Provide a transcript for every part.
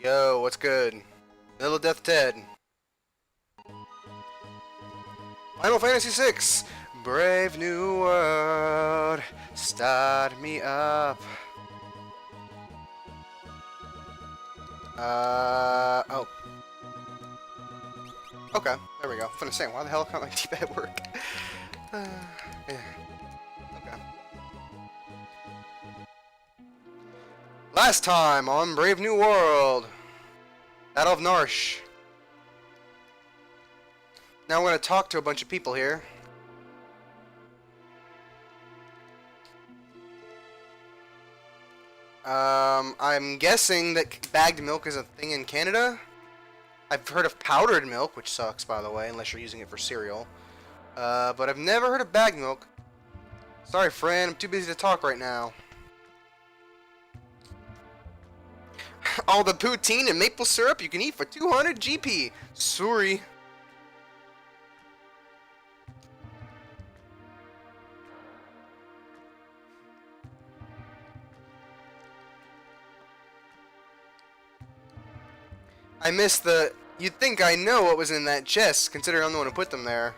Yo, what's good? Little Death Ted. Final Fantasy VI. Brave New World. Start me up. Oh. Okay, there we go. I'm gonna say, why the hell can't my D-pad work? Yeah. Okay. Last time on Brave New World. Battle of Narsh. Now we're gonna talk to a bunch of people here. I'm guessing that bagged milk is a thing in Canada. I've heard of powdered milk, which sucks, by the way, unless you're using it for cereal. But I've never heard of bagged milk. Sorry, friend, I'm too busy to talk right now. All the poutine and maple syrup you can eat for 200 GP. Sorry. I missed the... You'd think I know what was in that chest, considering I'm the one who put them there.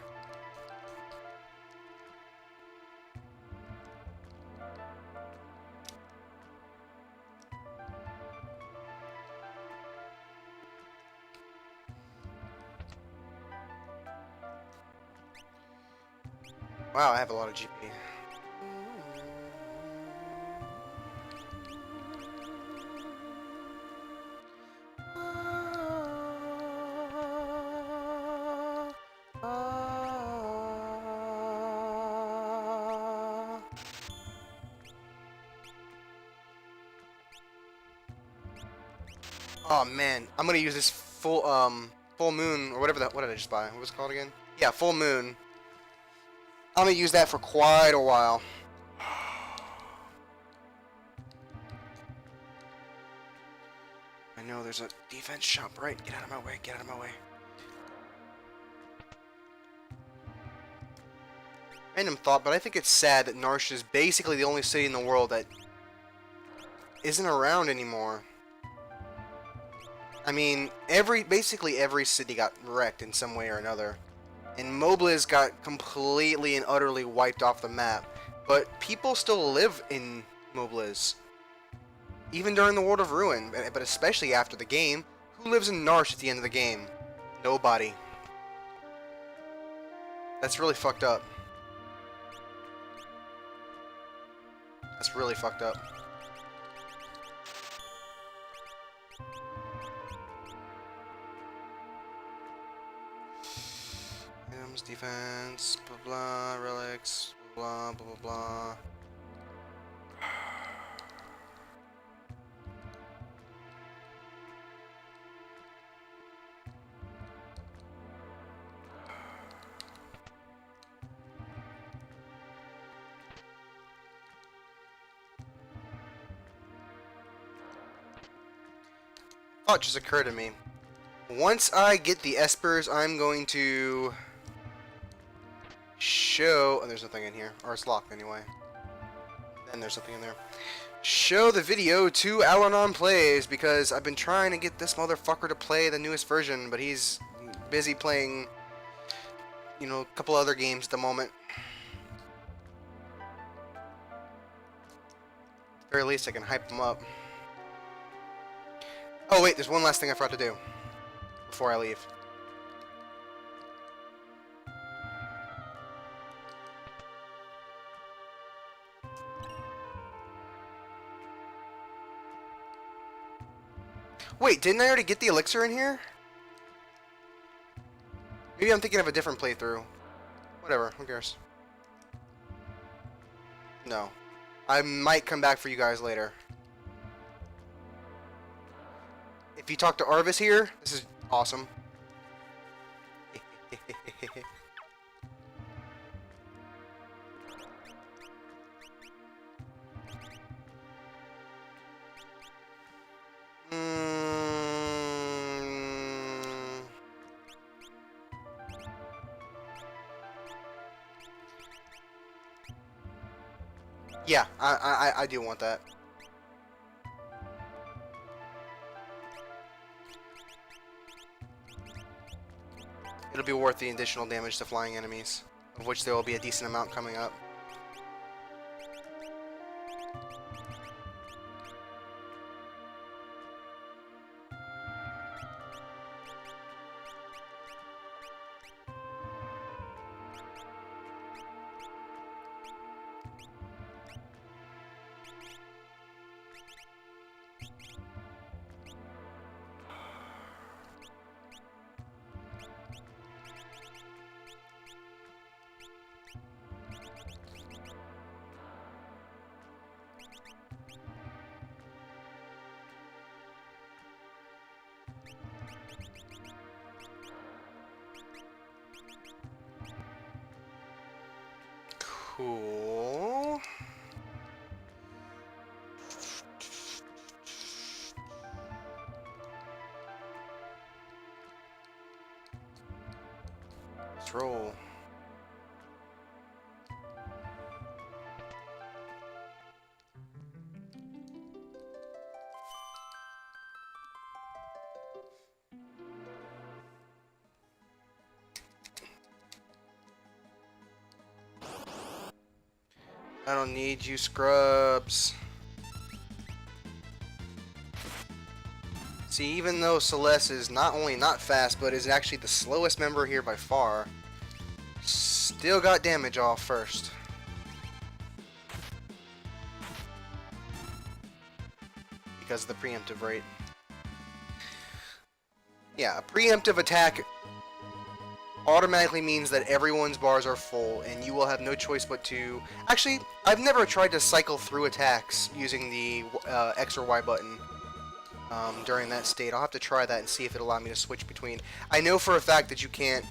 Wow, I have a lot of GP. Oh man, I'm gonna use this full moon or whatever what did I just buy? What was it called again? Yeah, full moon. I'm gonna use that for quite a while. I know there's a defense shop, right? Get out of my way, get out of my way. Random thought, but I think it's sad that Narsh is basically the only city in the world that isn't around anymore. I mean, basically every city got wrecked in some way or another. And Mobliz got completely and utterly wiped off the map. But people still live in Mobliz. Even during the World of Ruin, but especially after the game. Who lives in Narsh at the end of the game? Nobody. That's really fucked up. That's really fucked up. Items, defense, blah blah, relics, blah blah blah blah. Thought just occurred to me. Once I get the Espers, I'm going to show... Oh, there's nothing in here. Or it's locked anyway. Then there's something in there. Show the video to Alanon Plays, because I've been trying to get this motherfucker to play the newest version, but he's busy playing, you know, a couple other games at the moment. At the very least, I can hype him up. Oh wait, there's one last thing I forgot to do before I leave. Wait, didn't I already get the elixir in here? Maybe I'm thinking of a different playthrough. Whatever, who cares? No. I might come back for you guys later. If you talk to Arvis here, this is awesome. Yeah, I do want that. It'll be worth the additional damage to flying enemies, of which there will be a decent amount coming up. Cool. Let's roll. I don't need you, scrubs. See, even though Celeste is not only not fast, but is actually the slowest member here by far, still got damage off first. Because of the preemptive rate. Yeah, a preemptive attack automatically means that everyone's bars are full, and you will have no choice but to... Actually, I've never tried to cycle through attacks using the X or Y button during that state. I'll have to try that and see if it'll allow me to switch between. I know for a fact that you can't...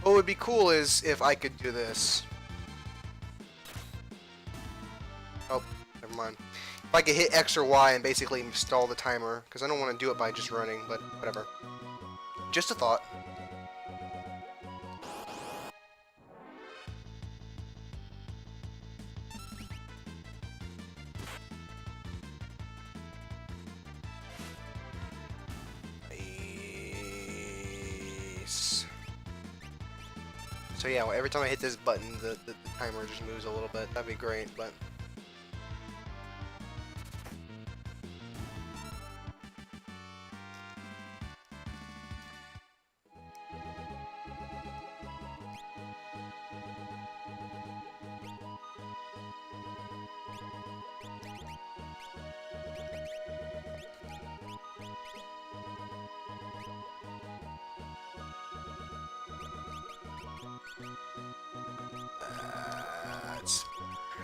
What would be cool is if I could do this. Oh, never mind. If I could hit X or Y and basically stall the timer, because I don't want to do it by just running, but whatever. Just a thought. Nice. So yeah, every time I hit this button, the timer just moves a little bit. That'd be great, but...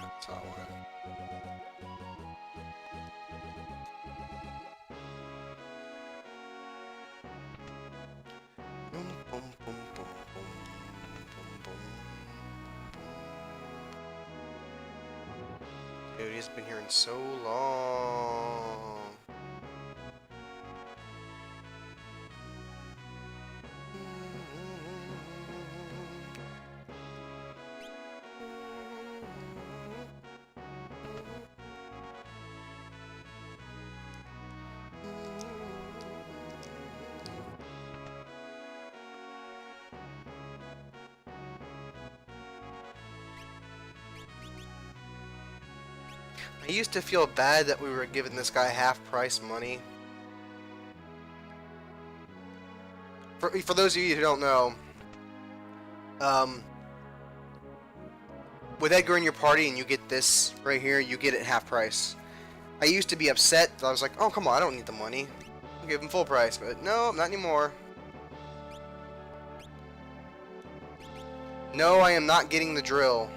That's all I want. Boom, boom, boom, boom, boom, boom, boom. Dude, he's been here in so long. I used to feel bad that we were giving this guy half-price money. For those of you who don't know, with Edgar in your party and you get this right here, you get it half price. I used to be upset. I was like, oh, come on, I don't need the money. I'll give him full price, but no, not anymore. No, I am not getting the drill.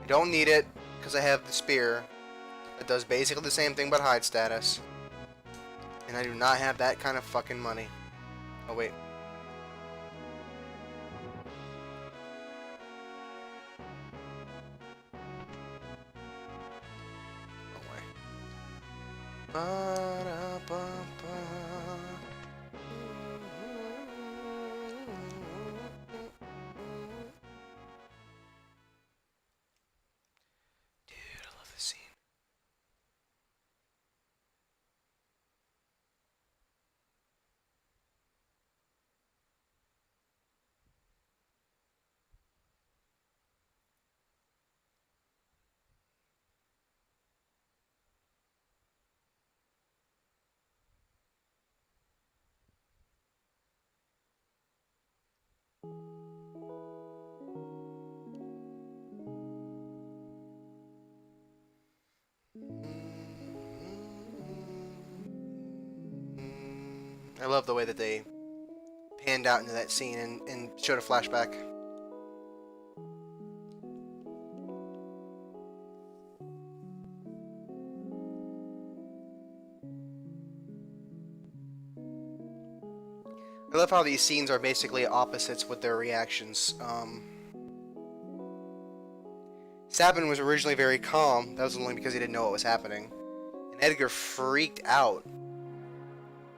I don't need it, because I have the spear. That does basically the same thing but hide status. And I do not have that kind of fucking money. Oh, wait. Oh, wait. Ba-da-ba-ba. Dude, I love this scene. I love the way that they panned out into that scene and showed a flashback. I love how these scenes are basically opposites with their reactions. Sabin was originally very calm. That was only because he didn't know what was happening. And Edgar freaked out.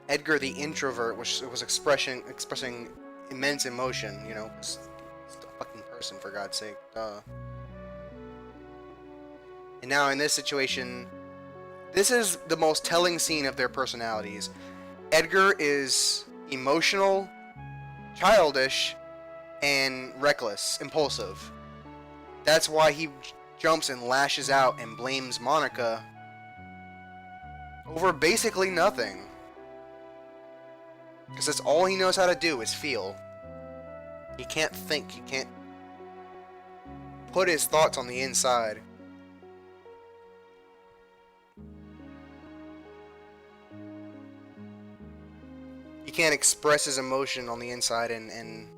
Edgar, the introvert, was expressing immense emotion. You know, he's a fucking person, for God's sake. And now in this situation, this is the most telling scene of their personalities. Edgar is emotional, childish, and reckless, impulsive. That's why he jumps and lashes out and blames Monica over basically nothing. Because that's all he knows how to do is feel. He can't think, he can't put his thoughts on the inside. He can't express his emotion on the inside and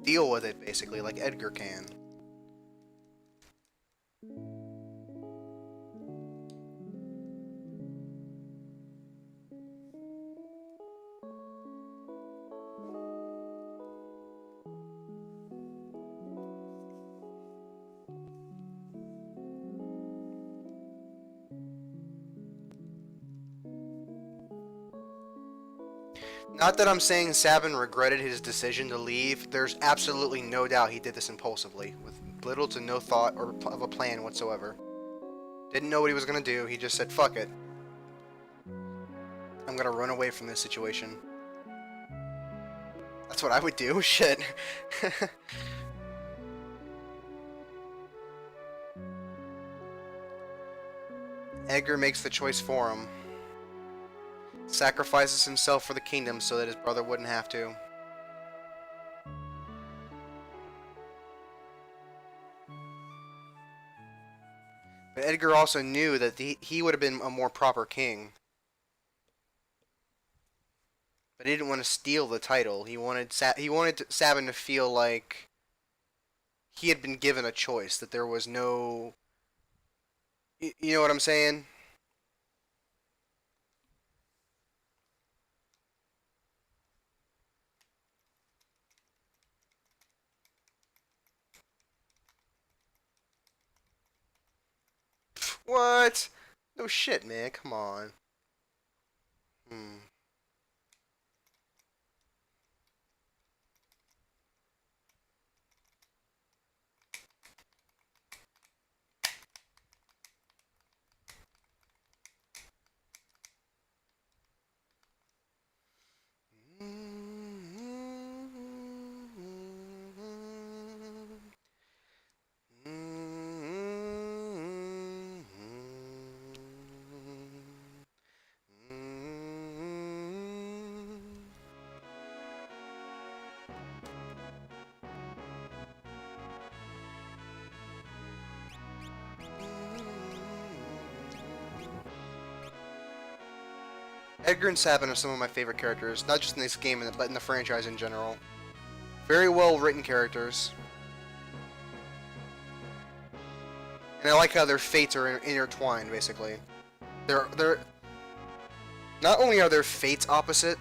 deal with it, basically, like Edgar can. Not that I'm saying Sabin regretted his decision to leave. There's absolutely no doubt he did this impulsively, with little to no thought or of a plan whatsoever. Didn't know what he was gonna do. He just said, "Fuck it. I'm gonna run away from this situation." That's what I would do. Shit. Edgar makes the choice for him. Sacrifices himself for the kingdom so that his brother wouldn't have to. But Edgar also knew that he would have been a more proper king. But he didn't want to steal the title. He wanted Sabin to feel like he had been given a choice, that there was no... You know what I'm saying? What? No shit, man. Come on. Hmm. Edgar and Sabin are some of my favorite characters, not just in this game, but in the franchise in general. Very well written characters. And I like how their fates are intertwined, basically. They're not only are their fates opposite,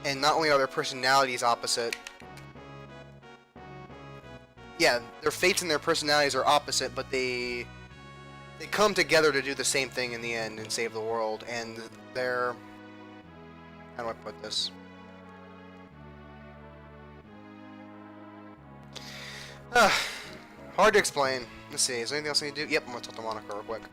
and not only are their personalities opposite. Yeah, their fates and their personalities are opposite, but they come together to do the same thing in the end and save the world. And they're... How do I put this? Hard to explain. Let's see, is there anything else I need to do? Yep, I'm gonna talk to Monica real quick.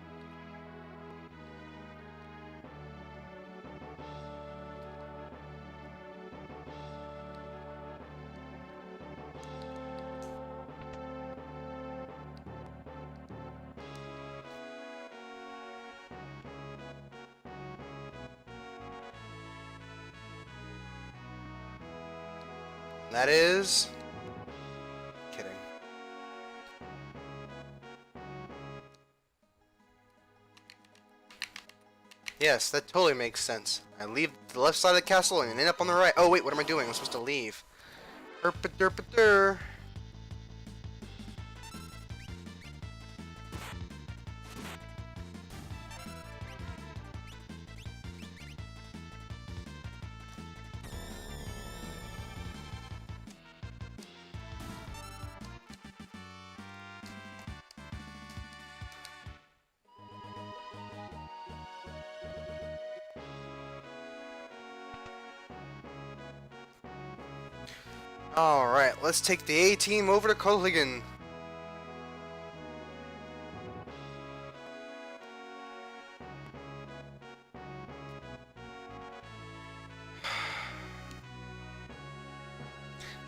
That is... Kidding. Yes, that totally makes sense. I leave the left side of the castle and end up on the right. Oh wait, what am I doing? I'm supposed to leave. Derp-a-derp-a-der. Alright, let's take the A team over to Culligan.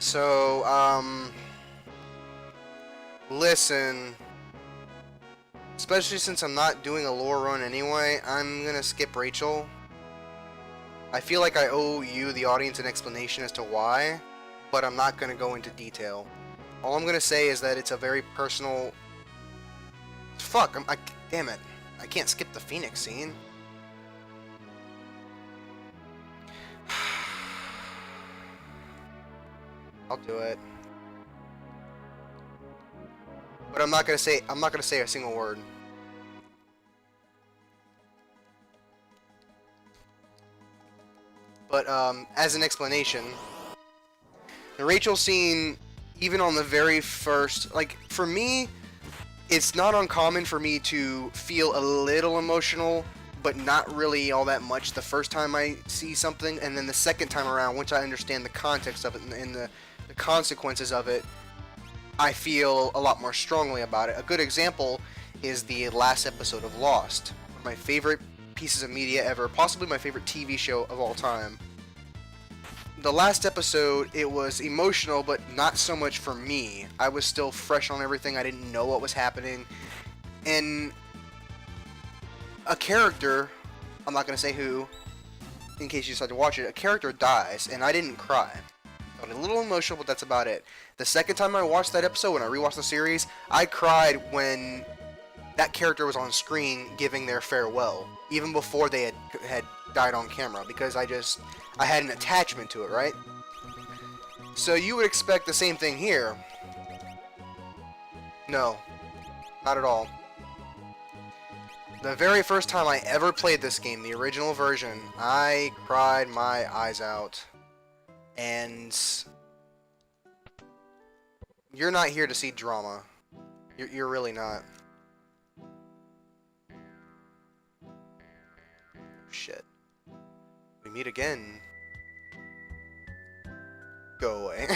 So, listen. Especially since I'm not doing a lore run anyway, I'm gonna skip Rachel. I feel like I owe you, the audience, an explanation as to why, but I'm not gonna go into detail. All I'm gonna say is that it's a very personal... Fuck, damn it. I can't skip the Phoenix scene. I'll do it. But I'm not gonna say a single word. But as an explanation, the Rachel scene, even on the very first, like, for me, it's not uncommon for me to feel a little emotional, but not really all that much the first time I see something, and then the second time around, once I understand the context of it and the consequences of it, I feel a lot more strongly about it. A good example is the last episode of Lost, one of my favorite pieces of media ever, possibly my favorite TV show of all time. The last episode, it was emotional, but not so much for me. I was still fresh on everything. I didn't know what was happening. And a character, I'm not going to say who, in case you decide to watch it, a character dies, and I didn't cry. I was a little emotional, but that's about it. The second time I watched that episode, when I rewatched the series, I cried when that character was on screen giving their farewell, even before they had died on camera, because I had an attachment to it, right? So you would expect the same thing here. No, not at all. The very first time I ever played this game, the original version, I cried my eyes out. And you're not here to see drama. You're really not. Shit. We meet again. Go away.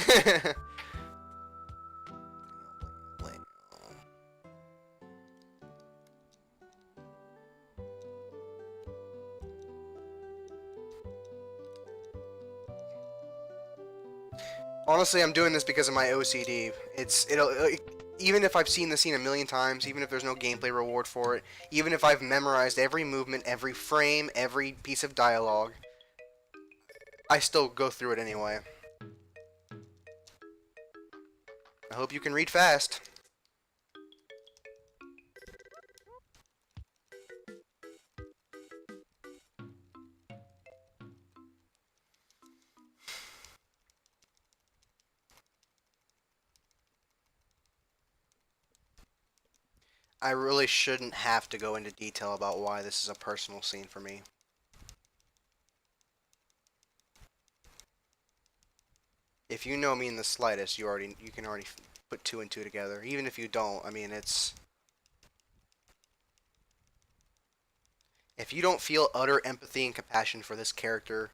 Honestly, I'm doing this because of my OCD. Even if I've seen the scene a million times, even if there's no gameplay reward for it, even if I've memorized every movement, every frame, every piece of dialogue, I still go through it anyway. I hope you can read fast. I really shouldn't have to go into detail about why this is a personal scene for me. If you know me in the slightest, you can already put two and two together. Even if you don't, I mean, if you don't feel utter empathy and compassion for this character,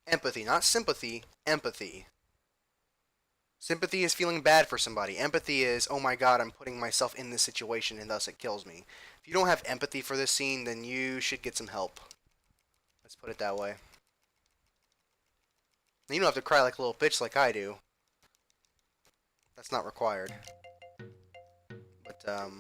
empathy, not sympathy, empathy. Sympathy is feeling bad for somebody. Empathy is, oh my god, I'm putting myself in this situation and thus it kills me. If you don't have empathy for this scene, then you should get some help. Let's put it that way. You don't have to cry like a little bitch like I do. That's not required. But,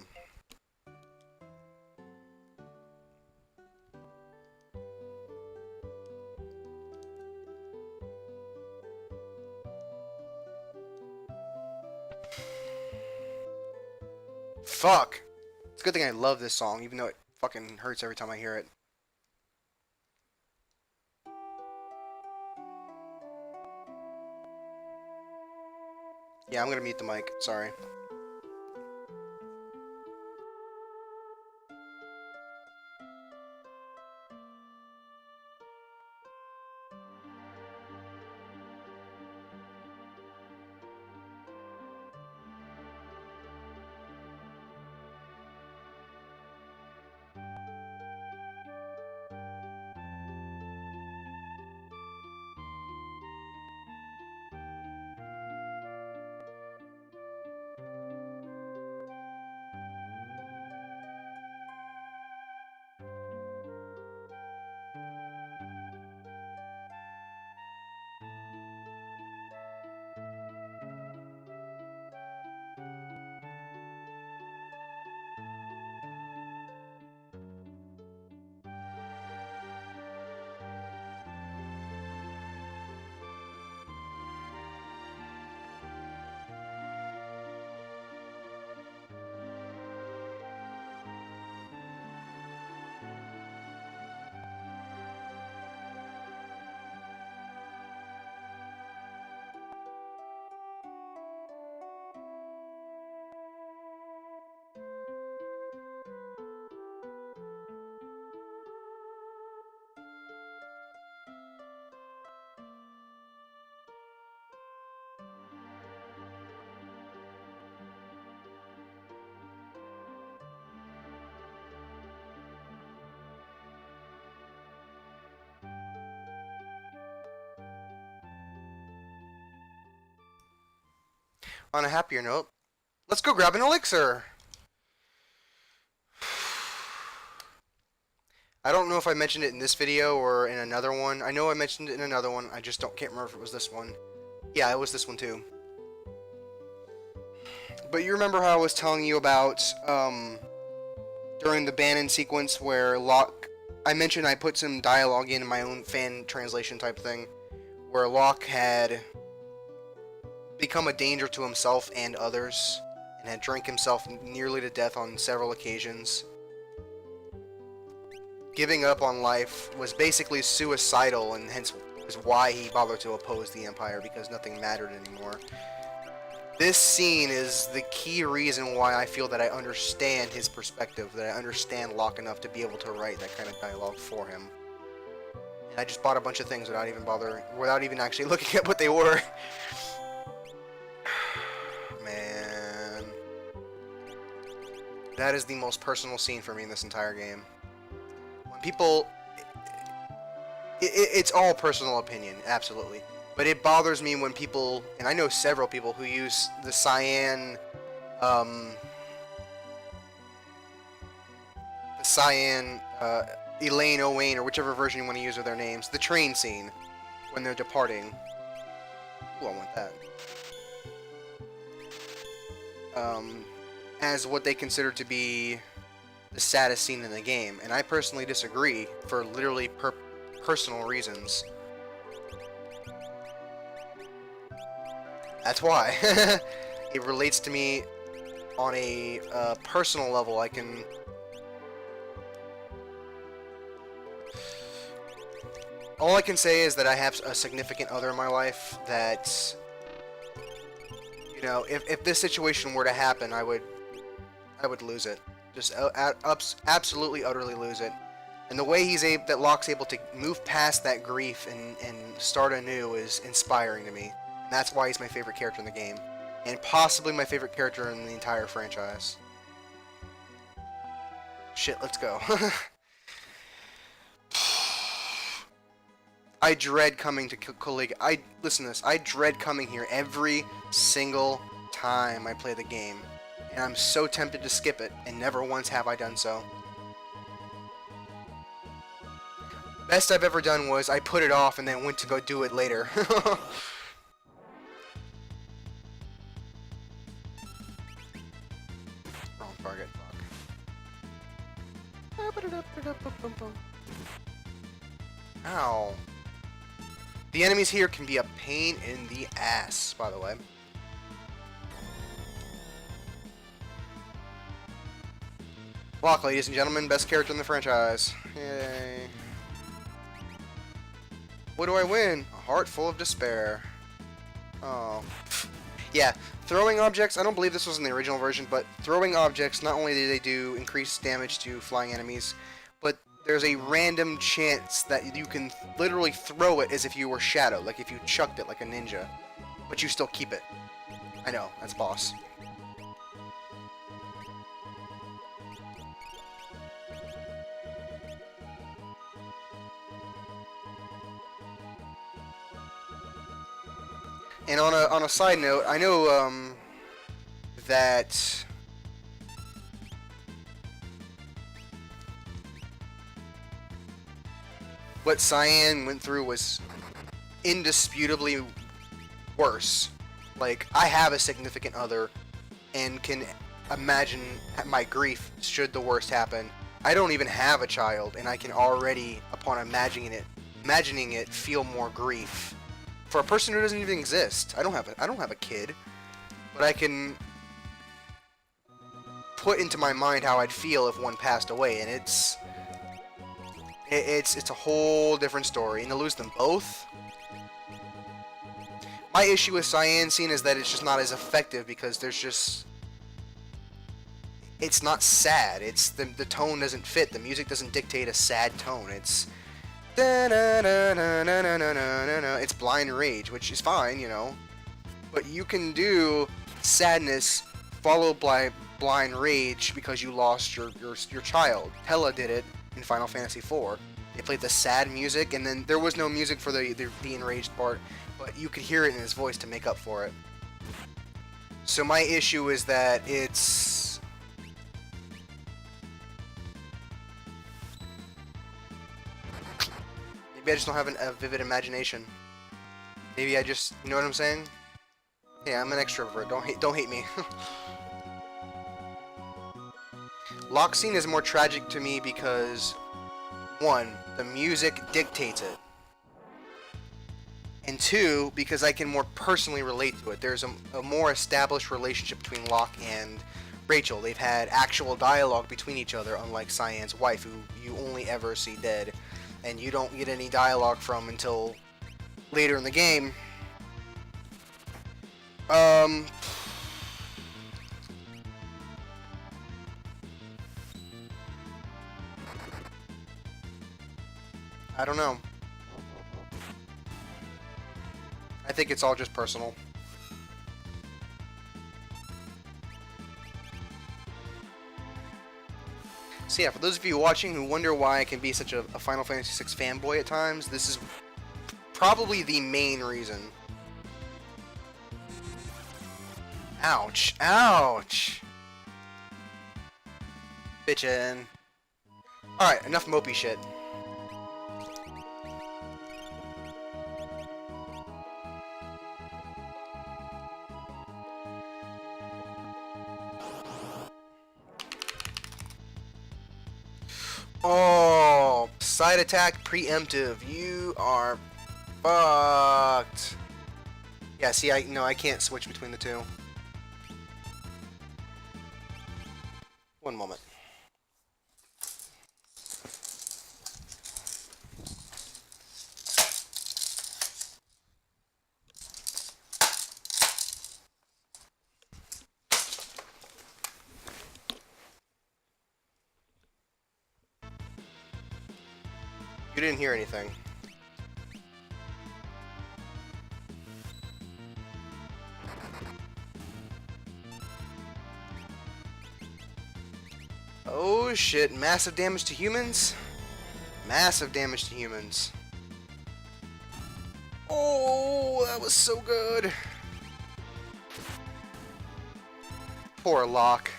fuck! It's a good thing I love this song, even though it fucking hurts every time I hear it. Yeah, I'm gonna mute the mic. Sorry. On a happier note, let's go grab an elixir. I don't know if I mentioned it in this video or in another one. I know I mentioned it in another one. I just can't remember if it was this one. Yeah, it was this one too. But you remember how I was telling you about during the Bannon sequence where Locke, I mentioned I put some dialogue in my own fan translation type thing, where Locke had become a danger to himself and others, and had drank himself nearly to death on several occasions. Giving up on life was basically suicidal, and hence is why he bothered to oppose the Empire, because nothing mattered anymore. This scene is the key reason why I feel that I understand his perspective, that I understand Locke enough to be able to write that kind of dialogue for him. And I just bought a bunch of things without even actually looking at what they were. Man. That is the most personal scene for me in this entire game. When people... It's all personal opinion, absolutely. But it bothers me when people, and I know several people who use the Cyan, Elaine Owain, or whichever version you want to use of their names, the train scene, when they're departing. Ooh, I want that. As what they consider to be the saddest scene in the game, and I personally disagree for literally personal reasons. That's why. It relates to me on a personal level. All I can say is that I have a significant other in my life that, you know, if this situation were to happen, I would lose it. Just absolutely, utterly lose it. And the way that Locke's able to move past that grief and start anew is inspiring to me. And that's why he's my favorite character in the game. And possibly my favorite character in the entire franchise. Shit, let's go. I dread coming to Caligula. Listen to this. I dread coming here every single time I play the game. And I'm so tempted to skip it, and never once have I done so. Best I've ever done was I put it off and then went to go do it later. Wrong target. Fuck. Ow. The enemies here can be a pain in the ass, by the way. Locke, ladies and gentlemen, best character in the franchise. Yay. What do I win? A heart full of despair. Oh. Yeah, throwing objects, I don't believe this was in the original version, but throwing objects, not only do they do increased damage to flying enemies, but there's a random chance that you can literally throw it as if you were Shadow, like if you chucked it like a ninja, but you still keep it. I know, that's boss. And on a side note, I know that what Cyan went through was indisputably worse. Like, I have a significant other and can imagine my grief should the worst happen. I don't even have a child, and I can already, upon imagining it, feel more grief. For a person who doesn't even exist, I don't have a kid, but I can put into my mind how I'd feel if one passed away, and it's a whole different story. And to lose them both. My issue with Cyan Scene is that it's just not as effective because there's just... It's not sad. It's the tone doesn't fit. The music doesn't dictate a sad tone. It's... It's Blind Rage, which is fine, you know. But you can do sadness followed by Blind Rage because you lost your child. Hela did it in Final Fantasy IV. They played the sad music, and then there was no music for the enraged part, but you could hear it in his voice to make up for it. So my issue is that it's... Maybe I just don't have a vivid imagination. Maybe I just... You know what I'm saying? Yeah, I'm an extrovert. Don't hate me. Lock Scene is more tragic to me because... One, the music dictates it. And two, because I can more personally relate to it. There's a more established relationship between Locke and Rachel. They've had actual dialogue between each other, unlike Cyan's wife, who you only ever see dead. And you don't get any dialogue from until later in the game. I don't know. I think it's all just personal. So yeah, for those of you watching who wonder why I can be such a Final Fantasy VI fanboy at times, this is probably the main reason. Ouch. Ouch. Bitchin'. Alright, enough mopey shit. Oh, side attack preemptive. You are fucked. Yeah, see, I can't switch between the two. One moment. You didn't hear anything. Oh shit, massive damage to humans? Massive damage to humans. Oh, that was so good. Poor Locke.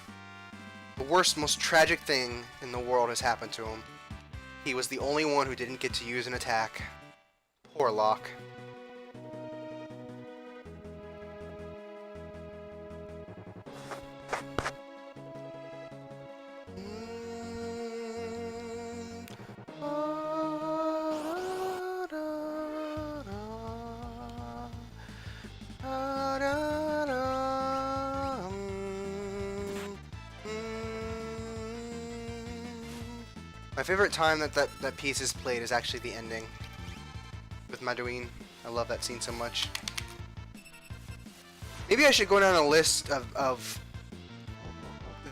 The worst, most tragic thing in the world has happened to him. He was the only one who didn't get to use an attack. Poor Locke. My favorite time that piece is played is actually the ending with Maduin. I love that scene so much. Maybe I should go down a list of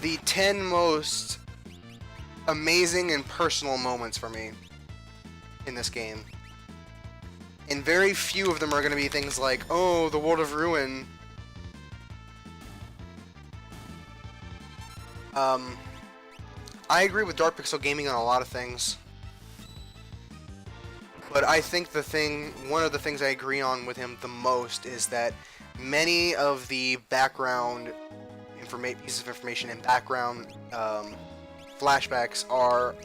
the 10 most amazing and personal moments for me in this game. And very few of them are going to be things like, oh, the World of Ruin. I agree with Dark Pixel Gaming on a lot of things. But I think one of the things I agree on with him the most is that many of the background pieces of information and background flashbacks are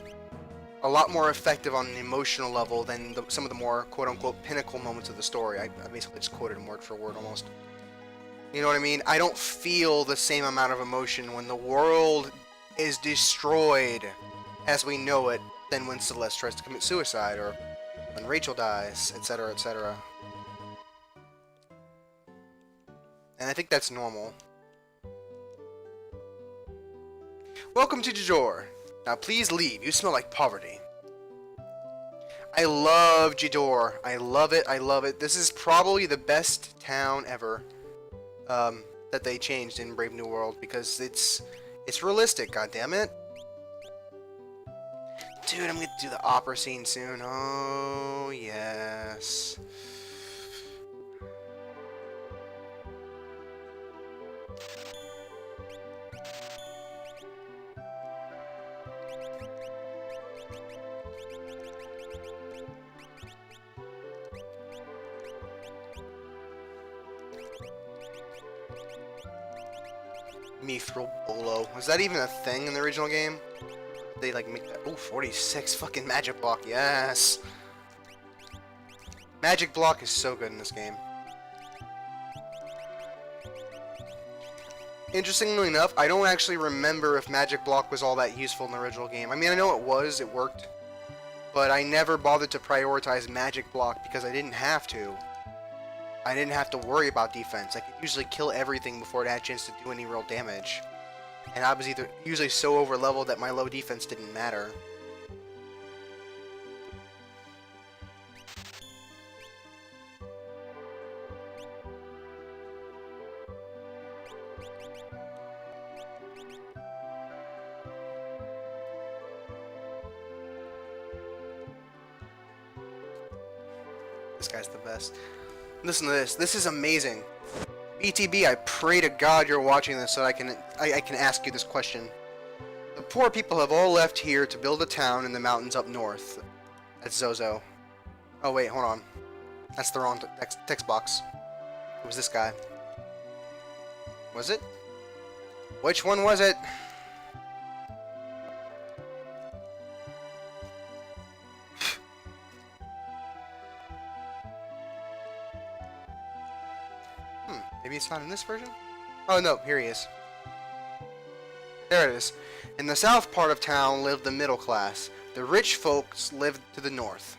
a lot more effective on an emotional level than some of the more quote-unquote pinnacle moments of the story. I basically just quoted him word for word almost. You know what I mean? I don't feel the same amount of emotion when the world is destroyed as we know it than when Celeste tries to commit suicide or when Rachel dies, etc., etc. And I think that's normal. Welcome to Jador. Now please leave. You smell like poverty. I love Jador. I love it. I love it. This is probably the best town ever that they changed in Brave New World because it's realistic. God damn it. Dude, I'm gonna do the opera scene soon. Oh yes. Mithril Bolo. Was that even a thing in the original game? They like make that. Oh, 46 fucking magic block. Yes. Magic block is so good in this game. Interestingly enough, I don't actually remember if magic block was all that useful in the original game. I mean, I know it was. It worked. But I never bothered to prioritize magic block because I didn't have to. I didn't have to worry about defense. I could usually kill everything before it had a chance to do any real damage. And I was usually so over leveled that my low defense didn't matter. This guy's the best. Listen to this. This is amazing. BTB, I pray to God you're watching this so I can ask you this question. The poor people have all left here to build a town in the mountains up north. That's Zozo. Oh wait, hold on. That's the wrong text box. It was this guy. Was it? Which one was it? Maybe it's not in this version? Oh no, here he is. There it is. In the south part of town lived the middle class. The rich folks lived to the north.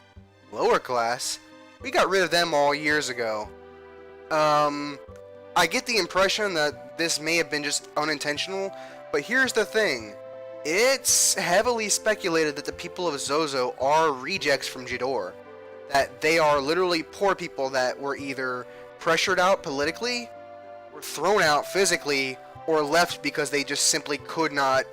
Lower class? We got rid of them all years ago. I get the impression that this may have been just unintentional, but here's the thing. It's heavily speculated that the people of Zozo are rejects from Jador. That they are literally poor people that were either pressured out politically, were thrown out physically, or left because they just simply could not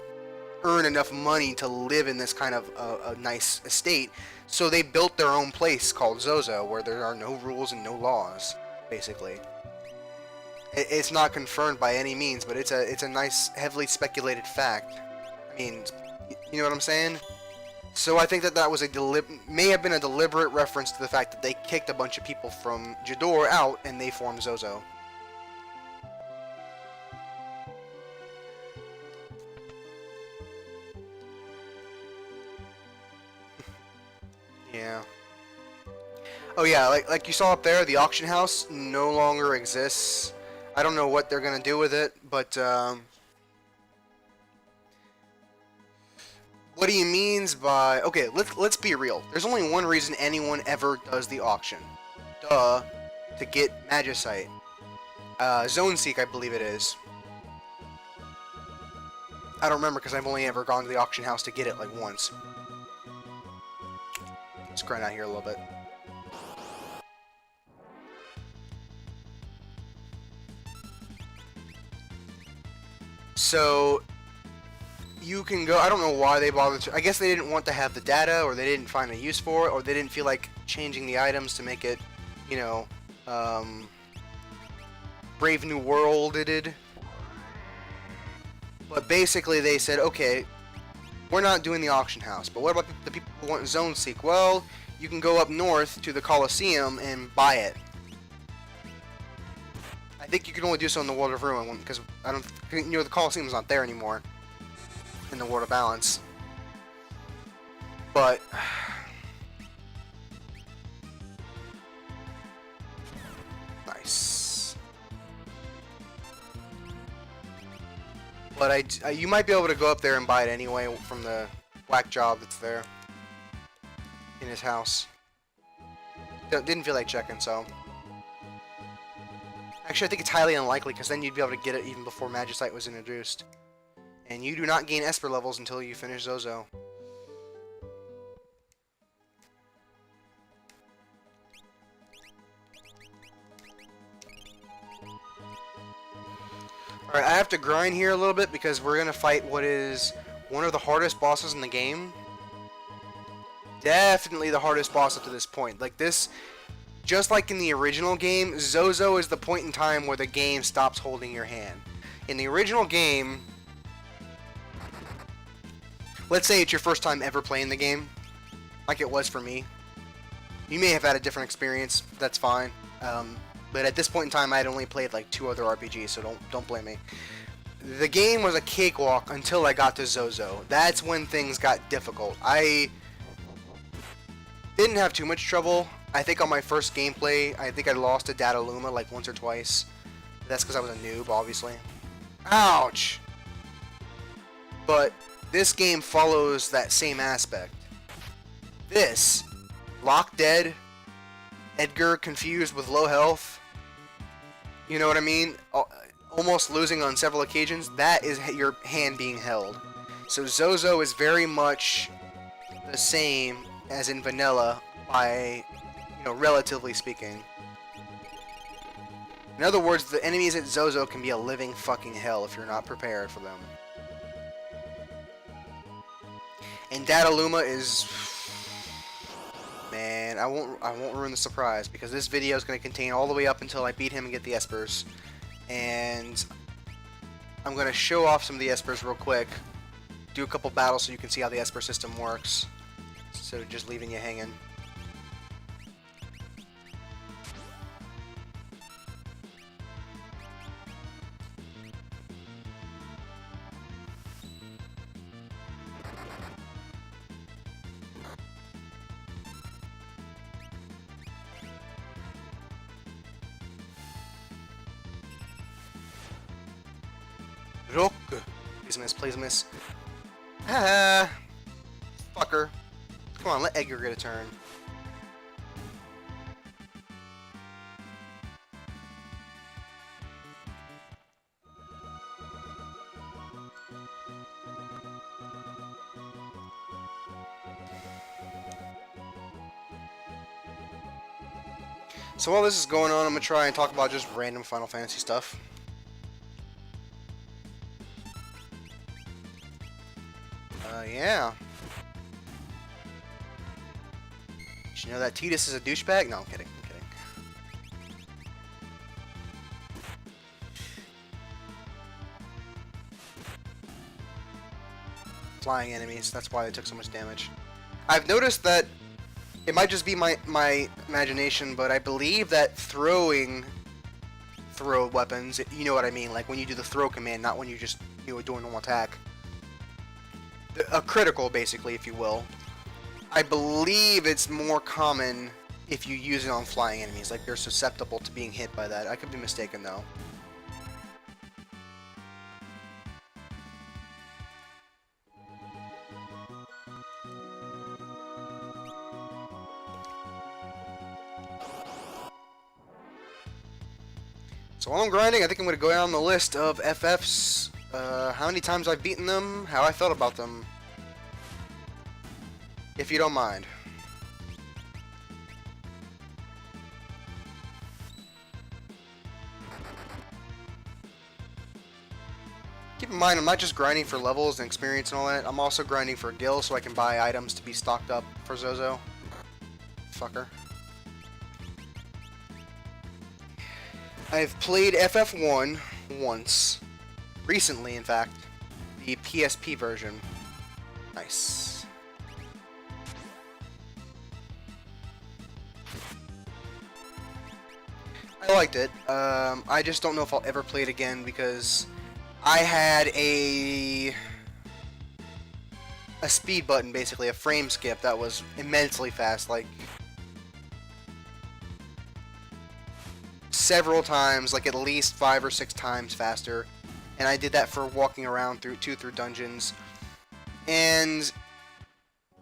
earn enough money to live in this kind of a nice estate. So they built their own place called Zozo, where there are no rules and no laws, basically. It's not confirmed by any means, but it's a nice, heavily speculated fact. I mean, you know what I'm saying? So I think that was may have been a deliberate reference to the fact that they kicked a bunch of people from Jador out and they formed Zozo. Yeah. Oh yeah, like you saw up there, the auction house no longer exists. I don't know what they're gonna do with it, but what he means by okay, let's be real. There's only one reason anyone ever does the auction. Duh, to get Magicite. Zone Seek, I believe it is. I don't remember because I've only ever gone to the auction house to get it like once. Let's grind out here a little bit. So you can go. I don't know why they bothered to. I guess they didn't want to have the data, or they didn't find a use for it, or they didn't feel like changing the items to make it, you know, Brave New World-ed. But basically they said, okay, we're not doing the auction house, but what about the people who want Zone Seek? Well, you can go up north to the Coliseum and buy it. I think you can only do so in the World of Ruin, because I don't, the Coliseum's not there anymore in the World of Balance. But nice. But you might be able to go up there and buy it anyway from the whack job that's there in his house. Didn't feel like checking, so. Actually, I think it's highly unlikely, because then you'd be able to get it even before Magicite was introduced. And you do not gain Esper levels until you finish Zozo. Alright, I have to grind here a little bit, because we're going to fight what is one of the hardest bosses in the game. Definitely the hardest boss up to this point. Like this, just like in the original game, Zozo is the point in time where the game stops holding your hand. In the original game, let's say it's your first time ever playing the game, like it was for me. You may have had a different experience, that's fine. But at this point in time, I had only played like 2 other RPGs, so don't blame me. The game was a cakewalk until I got to Zozo. That's when things got difficult. I didn't have too much trouble. I think on my first gameplay, I think I lost to Data Luma like once or twice. That's because I was a noob, obviously. Ouch! But this game follows that same aspect. This, Lock Dead, Edgar confused with low health, you know what I mean? Almost losing on several occasions, that is your hand being held. So Zozo is very much the same as in vanilla by, relatively speaking. In other words, the enemies at Zozo can be a living fucking hell if you're not prepared for them. And Data Luma is... Man, I won't ruin the surprise, because this video is going to contain all the way up until I beat him and get the Espers. And I'm going to show off some of the Espers real quick. Do a couple battles so you can see how the Esper system works, instead of just leaving you hanging. Rock. Please miss, please miss. Ah, fucker. Come on, let Edgar get a turn. So while this is going on, I'm going to try and talk about just random Final Fantasy stuff. Yeah. Did you know that Tidus is a douchebag? No, I'm kidding. I'm kidding. Flying enemies, that's why they took so much damage. I've noticed that it might just be my imagination, but I believe that throw weapons, you know what I mean, like when you do the throw command, not when you just do a normal attack. A critical, basically, if you will. I believe it's more common if you use it on flying enemies, like they're susceptible to being hit by that. I could be mistaken, though. So while I'm grinding, I think I'm going to go down the list of FFs, how many times I've beaten them, how I felt about them, if you don't mind. Keep in mind, I'm not just grinding for levels and experience and all that. I'm also grinding for gil so I can buy items to be stocked up for Zozo. Fucker. I've played FF1 once. Recently, in fact. The PSP version. Nice. I liked it. I just don't know if I'll ever play it again because I had a speed button, basically, a frame skip that was immensely fast, like several times, like at least 5 or 6 times faster, and I did that for walking around through dungeons, and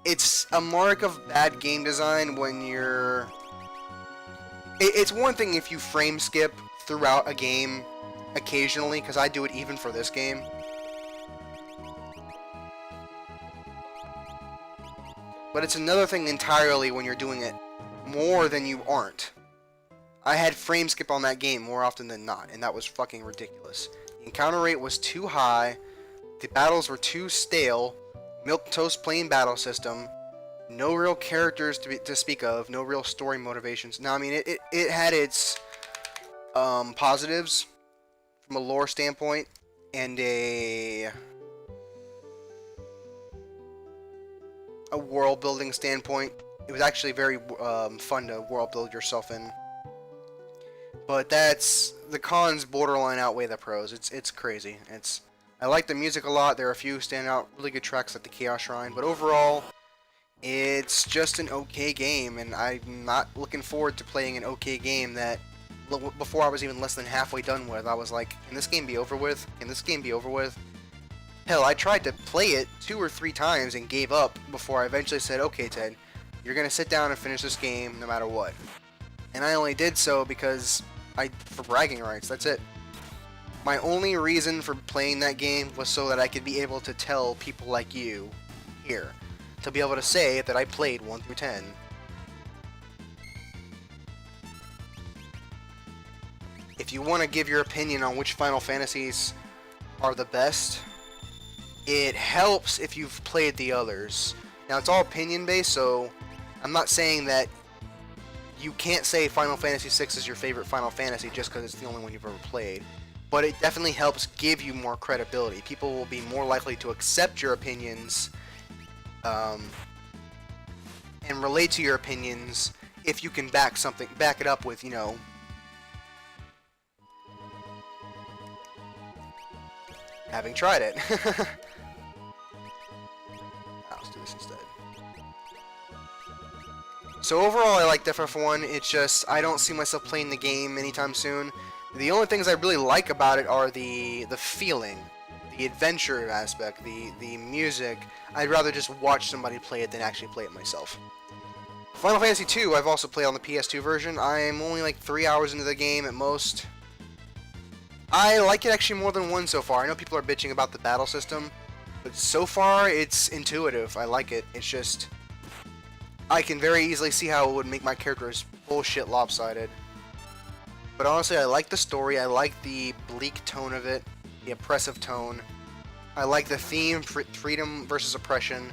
it's a mark of bad game design when you're... It's one thing if you frame skip throughout a game occasionally, because I do it even for this game. But it's another thing entirely when you're doing it more than you aren't. I had frame skip on that game more often than not, and that was fucking ridiculous. The encounter rate was too high, the battles were too stale, milquetoast plain battle system, no real characters to speak of, no real story motivations. Now, I mean, it had its positives from a lore standpoint and a world building standpoint. It was actually very fun to world build yourself in. But the cons borderline outweigh the pros. It's crazy. I like the music a lot. There are a few standout really good tracks like the Chaos Shrine, but overall it's just an okay game, and I'm not looking forward to playing an okay game that before I was even less than halfway done with. I was like, can this game be over with? Can this game be over with? Hell, I tried to play it 2 or 3 times and gave up before I eventually said, okay, Ted, you're gonna sit down and finish this game no matter what. And I only did so because for bragging rights, that's it. My only reason for playing that game was so that I could be able to tell people like you here, to be able to say that I played 1 through 10. If you want to give your opinion on which Final Fantasies are the best, it helps if you've played the others. Now, it's all opinion based, so I'm not saying that you can't say Final Fantasy VI is your favorite Final Fantasy just because it's the only one you've ever played. But it definitely helps give you more credibility. People will be more likely to accept your opinions and relate to your opinions if you can back it up with, you know, having tried it. Let's do this instead. So overall, I liked FF1. It's just, I don't see myself playing the game anytime soon. The only things I really like about it are the feeling, the adventure aspect, the music. I'd rather just watch somebody play it than actually play it myself. Final Fantasy II, I've also played on the PS2 version. I'm only like 3 hours into the game at most. I like it actually more than 1 so far. I know people are bitching about the battle system, but so far it's intuitive. I like it. It's just, I can very easily see how it would make my characters bullshit lopsided. But honestly, I like the story. I like the bleak tone of it, the oppressive tone. I like the theme, freedom versus oppression.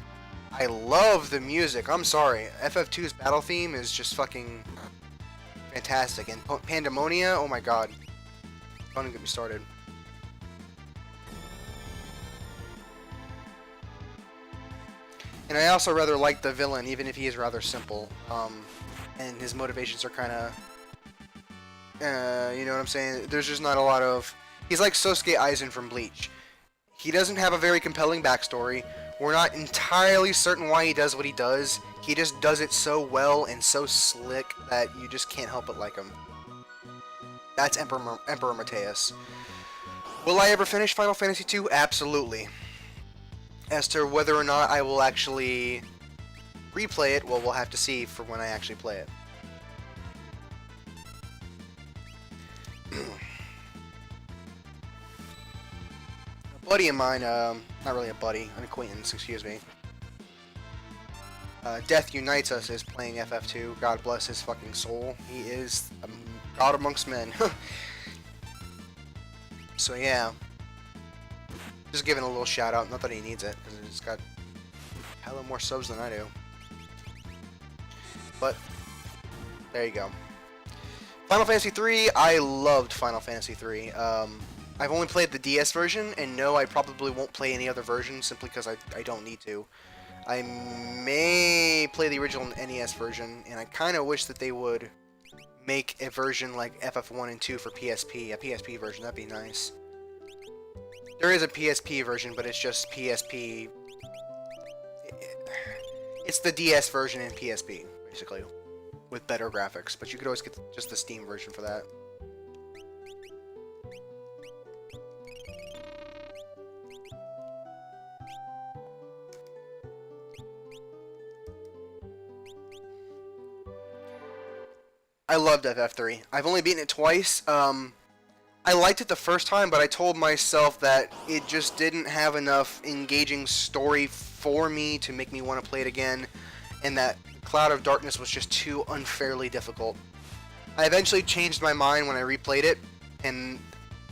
I love the music. I'm sorry, FF2's battle theme is just fucking fantastic. And Pandemonia, oh my god. Don't even get me started. And I also rather like the villain, even if he is rather simple. And his motivations are kind of... you know what I'm saying? There's just not a lot of... He's like Sosuke Aizen from Bleach. He doesn't have a very compelling backstory. We're not entirely certain why he does what he does. He just does it so well and so slick that you just can't help but like him. That's Emperor Mateus. Will I ever finish Final Fantasy II? Absolutely. As to whether or not I will actually replay it, well, we'll have to see for when I actually play it. A buddy of mine, not really a buddy, an acquaintance, excuse me. Death Unites Us is playing FF2. God bless his fucking soul. He is a god amongst men. So yeah. Just giving a little shout out. Not that he needs it, because he's got hella more subs than I do. But there you go. Final Fantasy 3. I loved Final Fantasy 3. I've only played the DS version, and no, I probably won't play any other version simply because I don't need to. I may play the original NES version, and I kind of wish that they would make a version like FF1 and 2 for PSP, a PSP version. That'd be nice. There is a PSP version, but it's just PSP. It's the DS version in PSP, basically, with better graphics. But you could always get just the Steam version for that. I loved FF3. I've only beaten it twice. I liked it the first time, but I told myself that it just didn't have enough engaging story for me to make me want to play it again, and that Cloud of Darkness was just too unfairly difficult. I eventually changed my mind when I replayed it, and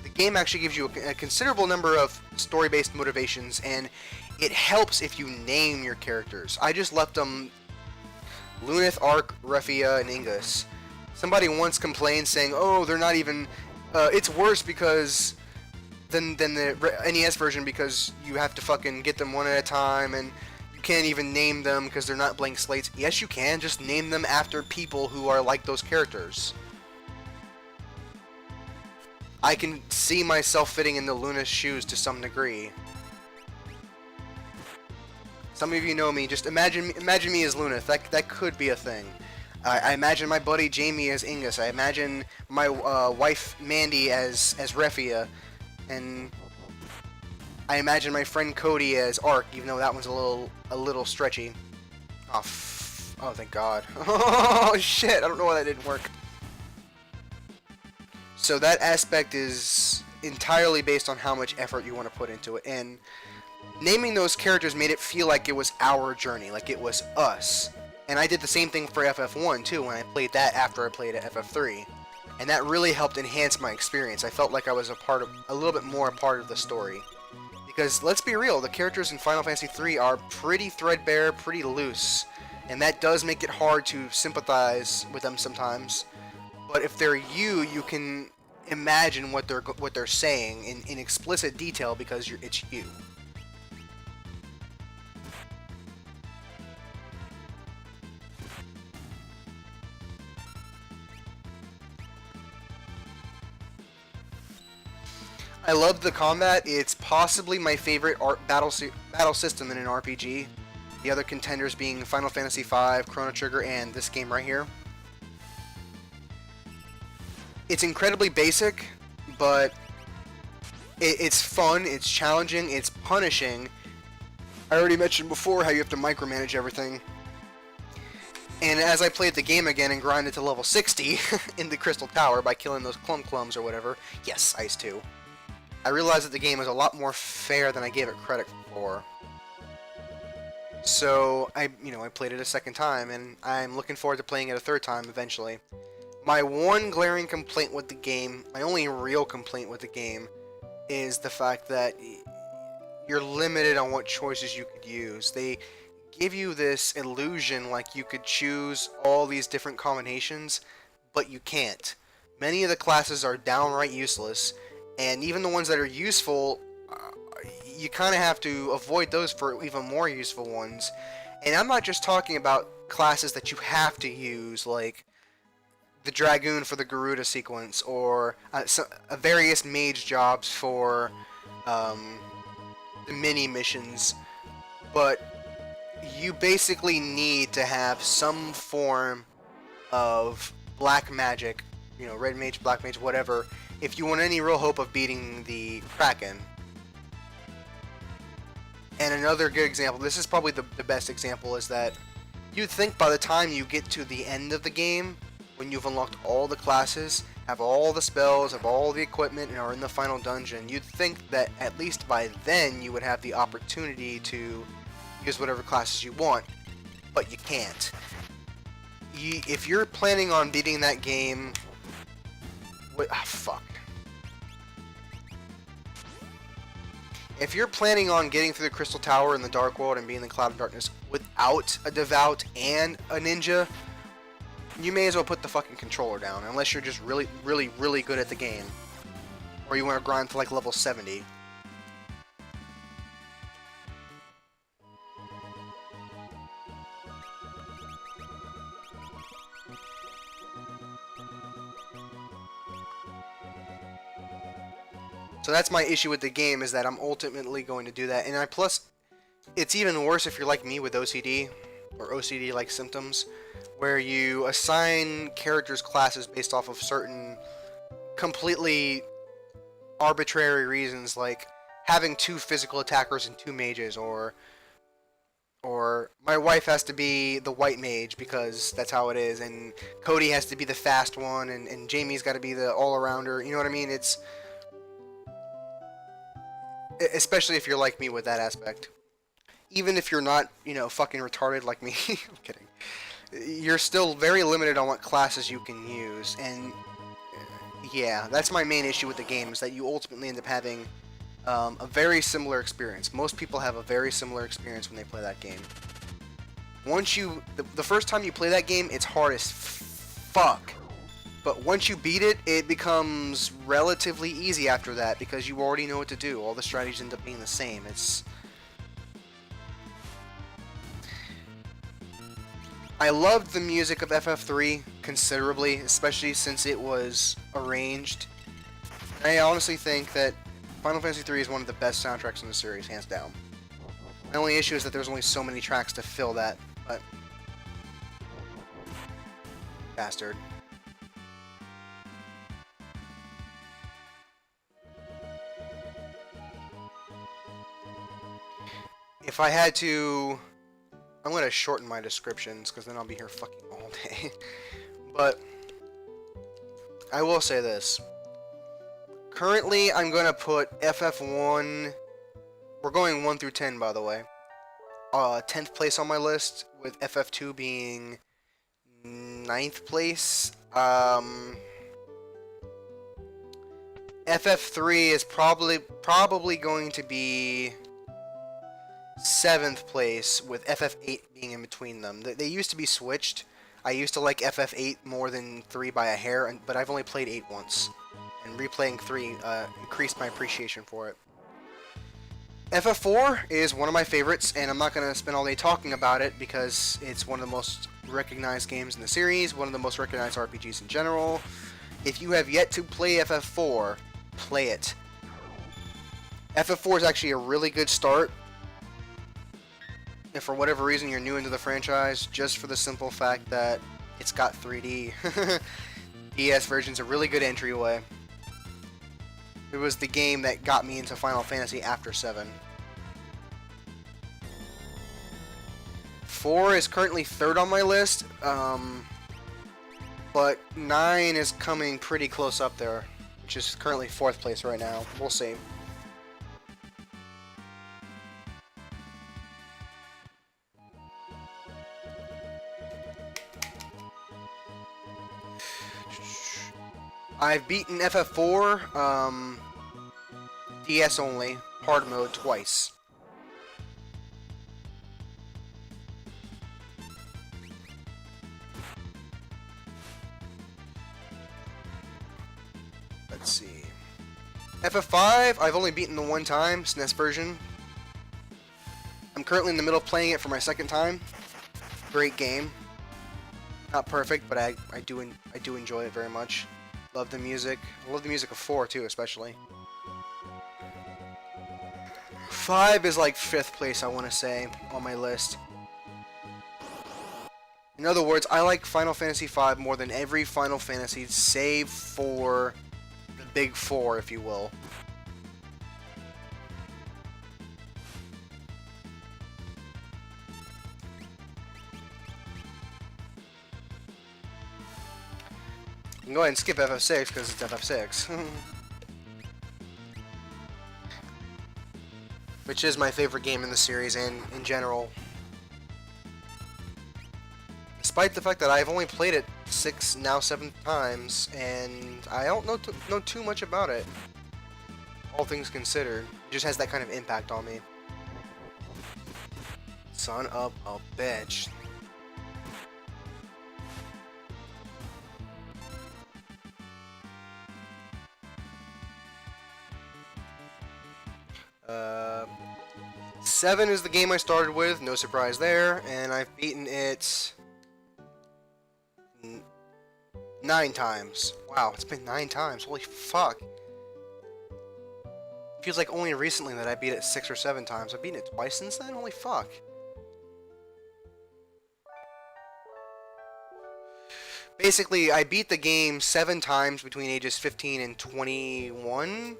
the game actually gives you a considerable number of story-based motivations, and it helps if you name your characters. I just left them Lunith, Ark, Refia, and Ingus. Somebody once complained saying, "Oh, they're not even. It's worse because than the NES version because you have to fucking get them one at a time and you can't even name them because they're not blank slates." Yes, you can. Just name them after people who are like those characters. I can see myself fitting into Luna's shoes to some degree. Some of you know me. Just imagine me as Luna. That could be a thing. I imagine my buddy Jamie as Ingus. I imagine my wife Mandy as Refia, and I imagine my friend Cody as Ark, even though that one's a little stretchy. Oh, oh, thank God. Oh shit! I don't know why that didn't work. So that aspect is entirely based on how much effort you want to put into it, and naming those characters made it feel like it was our journey, like it was us. And I did the same thing for FF1 too when I played that after I played FF3. And that really helped enhance my experience. I felt like I was a little bit more a part of the story. Because let's be real, the characters in Final Fantasy 3 are pretty threadbare, pretty loose. And that does make it hard to sympathize with them sometimes. But if they're you can imagine what they're saying in explicit detail because it's you. I love the combat. It's possibly my favorite battle system in an RPG. The other contenders being Final Fantasy V, Chrono Trigger, and this game right here. It's incredibly basic, but it's fun, it's challenging, it's punishing. I already mentioned before how you have to micromanage everything. And as I played the game again and grinded to level 60 in the Crystal Tower by killing those clums or whatever, yes, Ice 2. I realized that the game is a lot more fair than I gave it credit for. So I played it a second time, and I'm looking forward to playing it a third time eventually. My one glaring complaint with the game, my only real complaint with the game, is the fact that you're limited on what choices you could use. They give you this illusion like you could choose all these different combinations, but you can't. Many of the classes are downright useless. And even the ones that are useful, you kind of have to avoid those for even more useful ones. And I'm not just talking about classes that you have to use, like the Dragoon for the Garuda sequence, or various mage jobs for the mini missions. But you basically need to have some form of black magic, red mage, black mage, whatever, if you want any real hope of beating the Kraken. And another good example, this is probably the best example, is that you'd think by the time you get to the end of the game, when you've unlocked all the classes, have all the spells, have all the equipment, and are in the final dungeon, you'd think that at least by then you would have the opportunity to use whatever classes you want, but you can't. If you're planning on beating that game... fuck. If you're planning on getting through the Crystal Tower in the Dark World and being in the Cloud of Darkness without a Devout and a Ninja, you may as well put the fucking controller down, unless you're just really, really, really good at the game. Or you want to grind to like level 70. So that's my issue with the game, is that I'm ultimately going to do that. And plus, it's even worse if you're like me with OCD, or OCD-like symptoms, where you assign characters classes based off of certain completely arbitrary reasons, like having 2 physical attackers and 2 mages, or my wife has to be the white mage because that's how it is, and Cody has to be the fast one, and Jamie's got to be the all-arounder. You know what I mean? It's especially if you're like me with that aspect. Even if you're not, you know, fucking retarded like me, I'm kidding. You're still very limited on what classes you can use, and yeah, that's my main issue with the game, is that you ultimately end up having a very similar experience. Most people have a very similar experience when they play that game. Once you, the first time you play that game, it's hard as fuck. But once you beat it, it becomes relatively easy after that, because you already know what to do. All the strategies end up being the same. I loved the music of FF3 considerably, especially since it was arranged. I honestly think that Final Fantasy III is one of the best soundtracks in the series, hands down. My only issue is that there's only so many tracks to fill that, but... Bastard. If I had to... I'm going to shorten my descriptions, because then I'll be here fucking all day. But, I will say this. Currently, I'm going to put FF1... We're going 1 through 10, by the way. 10th place on my list, with FF2 being 9th place. FF3 is probably going to be 7th place, with FF8 being in between them. They used to be switched. I used to like FF8 more than 3 by a hair, but I've only played 8 once. And replaying 3 increased my appreciation for it. FF4 is one of my favorites, and I'm not going to spend all day talking about it because it's one of the most recognized games in the series, one of the most recognized RPGs in general. If you have yet to play FF4, play it. FF4 is actually a really good start. If for whatever reason you're new into the franchise, just for the simple fact that it's got 3D. DS version's a really good entryway. It was the game that got me into Final Fantasy after 7. 4 is currently 3rd on my list, but 9 is coming pretty close up there, which is currently 4th place right now. We'll see. I've beaten FF4, DS only, hard mode, twice. Let's see. FF5, I've only beaten the 1 time, SNES version. I'm currently in the middle of playing it for my 2nd time. Great game. Not perfect, but I do enjoy it very much. Love the music. I love the music of 4 too, especially. 5 is like 5th place, I want to say, on my list. In other words, I like Final Fantasy V more than every Final Fantasy, save for the big 4, if you will. You can go ahead and skip FF6 because it's FF6. Which is my favorite game in the series and in general. Despite the fact that I've only played it 6, now 7 times, and I don't know too much about it. all things considered. It just has that kind of impact on me. Son of a bitch. Uh, 7 is the game I started with, no surprise there, and I've beaten it 9 times. Wow, it's been 9 times. Holy fuck. Feels like only recently that I beat it 6 or 7 times. I've beaten it twice since then? Holy fuck. Basically, I beat the game 7 times between ages 15 and 21?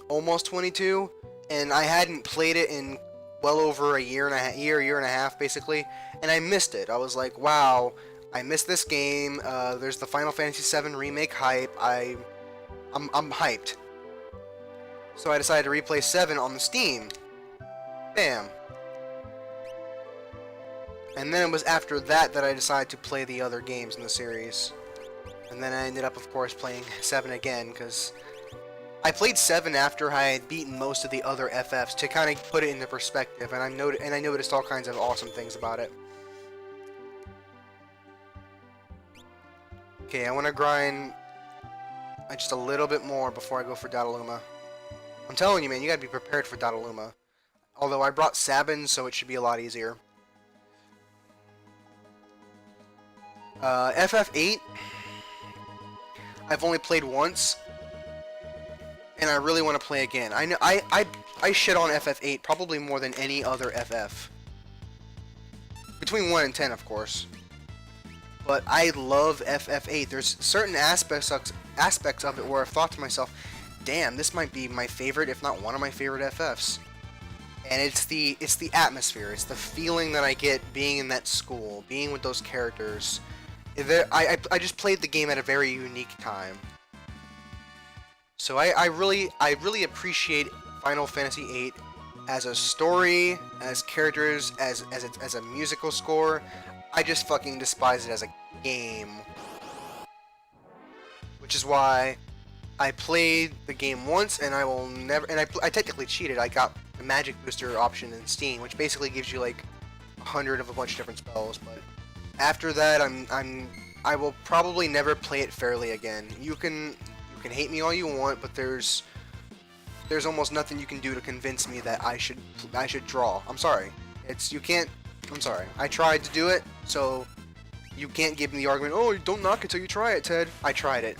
Almost 22? And I hadn't played it in well over a year and a half, basically. And I missed it. I was like, wow, I missed this game. There's the Final Fantasy VII Remake hype. I'm hyped. So I decided to replay 7 on the Steam. Bam. And then it was after that that I decided to play the other games in the series. And then I ended up, of course, playing 7 again, because I played 7 after I had beaten most of the other FFs to kind of put it into perspective, and I noticed all kinds of awesome things about it. Okay, I want to grind just a little bit more before I go for Luma. I'm telling you, man, you gotta be prepared for Luma. Although I brought Sabin, so it should be a lot easier. FF8, I've only played once, and I really want to play again. I know I shit on FF8 probably more than any other FF. Between 1 and 10, of course. But I love FF8. There's certain aspects of it where I've thought to myself, damn, this might be my favorite, if not one of my favorite FFs. And it's the atmosphere, it's the feeling that I get being in that school, being with those characters. I just played the game at a very unique time. So I really appreciate Final Fantasy VIII as a story, as characters, as a musical score. I just fucking despise it as a game. Which is why I played the game once, and I will never. And I technically cheated. I got the Magic Booster option in Steam, which basically gives you like 100 of a bunch of different spells. But after that, I will probably never play it fairly again. You can hate me all you want, but there's almost nothing you can do to convince me that I should draw. I'm sorry. You can't. I'm sorry. I tried to do it, so you can't give me the argument, oh, don't knock it till you try it, Ted. I tried it.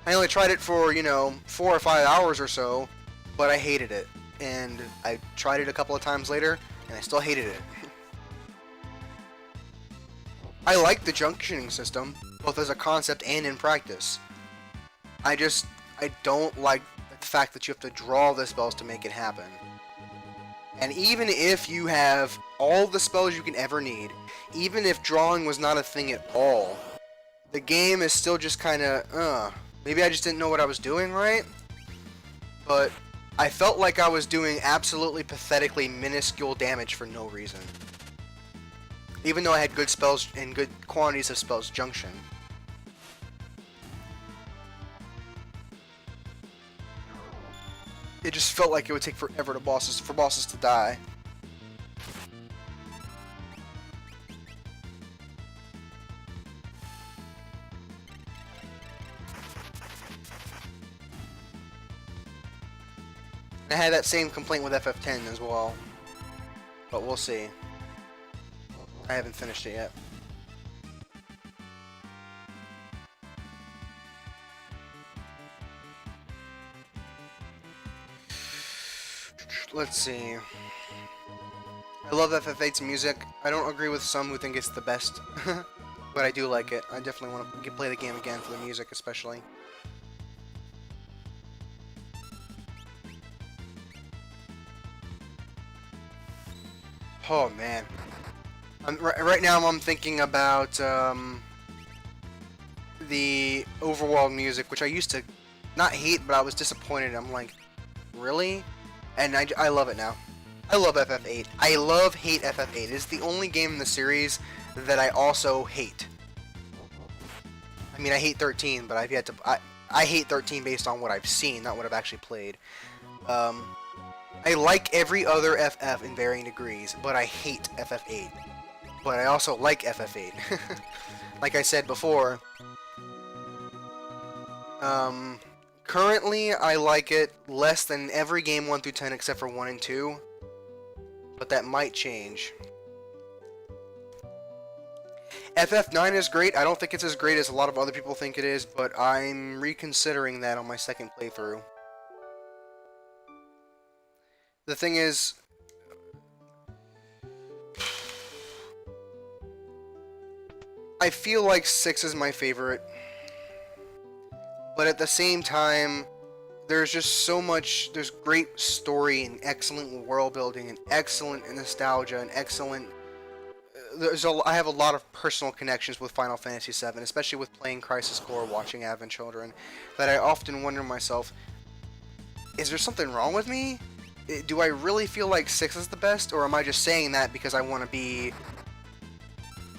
I only tried it for, 4 or 5 hours or so, but I hated it. And I tried it a couple of times later, and I still hated it. I like the junctioning system, both as a concept and in practice. I don't like the fact that you have to draw the spells to make it happen. And even if you have all the spells you can ever need, even if drawing was not a thing at all, the game is still just kind of, maybe I just didn't know what I was doing right, but I felt like I was doing absolutely pathetically minuscule damage for no reason. Even though I had good spells and good quantities of spells junction. It just felt like it would take forever for bosses to die. I had that same complaint with FF10 as well, but we'll see. I haven't finished it yet. Let's see. I love FF8's music. I don't agree with some who think it's the best, but I do like it. I definitely want to play the game again for the music, especially. Oh man. Right now I'm thinking about the overworld music, which I used to not hate, but I was disappointed. I'm like, really? And I love it now. I love FF8. I hate FF8. It's the only game in the series that I also hate. I mean, I hate 13, but I've yet to... I hate 13 based on what I've seen, not what I've actually played. I like every other FF in varying degrees, but I hate FF8. But I also like FF8. Like I said before, currently I like it less than every game 1 through 10 except for 1 and 2, but that might change. FF9 is great. I don't think it's as great as a lot of other people think it is, but I'm reconsidering that on my second playthrough. The thing is, I feel like 6 is my favorite, but at the same time, there's just so much, there's great story and excellent world building and excellent nostalgia and excellent, I have a lot of personal connections with Final Fantasy VII, especially with playing Crisis Core, watching Advent Children, that I often wonder myself, is there something wrong with me? Do I really feel like 6 is the best, or am I just saying that because I want to be...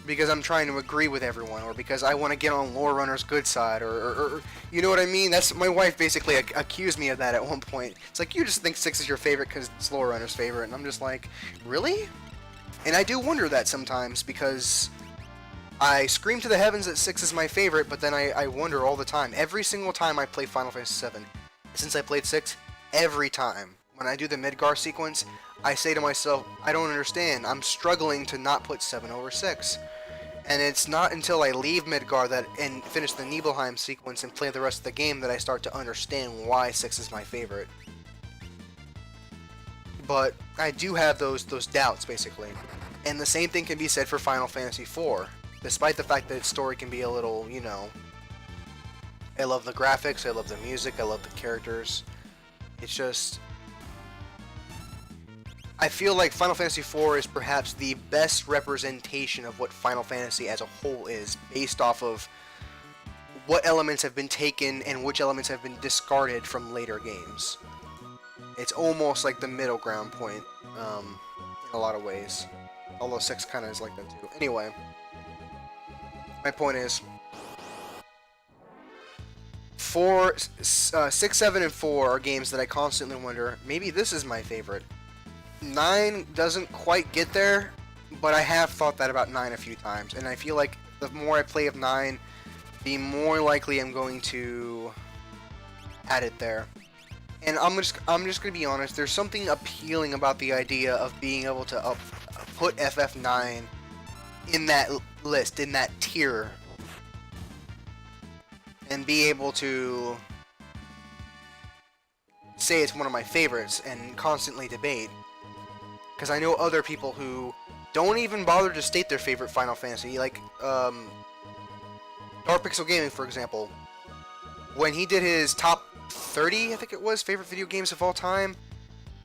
because I'm trying to agree with everyone, or because I want to get on Lore Runner's good side, or you know what I mean? That's my wife basically accused me of that at one point. It's like, you just think 6 is your favorite because it's Lore Runner's favorite, and I'm just like, really? And I do wonder that sometimes, because I scream to the heavens that 6 is my favorite, but then I wonder all the time. Every single time I play Final Fantasy VII, since I played 6, every time, when I do the Midgar sequence, I say to myself, I don't understand. I'm struggling to not put 7 over 6. And it's not until I leave Midgar and finish the Nibelheim sequence and play the rest of the game that I start to understand why 6 is my favorite. But I do have those doubts, basically. And the same thing can be said for Final Fantasy IV. Despite the fact that its story can be a little, you know... I love the graphics, I love the music, I love the characters. It's just... I feel like Final Fantasy IV is perhaps the best representation of what Final Fantasy as a whole is, based off of what elements have been taken and which elements have been discarded from later games. It's almost like the middle ground point, in a lot of ways. Although 6 kind of is like that too. Anyway, my point is, 6, 7, and 4 are games that I constantly wonder, maybe this is my favorite. 9 doesn't quite get there, but I have thought that about 9 a few times, and I feel like the more I play of 9, the more likely I'm going to add it there. And I'm just gonna be honest, there's something appealing about the idea of being able to put FF9 in that list, in that tier, and be able to say it's one of my favorites and constantly debate. Because I know other people who don't even bother to state their favorite Final Fantasy, like Dark Pixel Gaming, for example. When he did his top 30, I think it was, favorite video games of all time,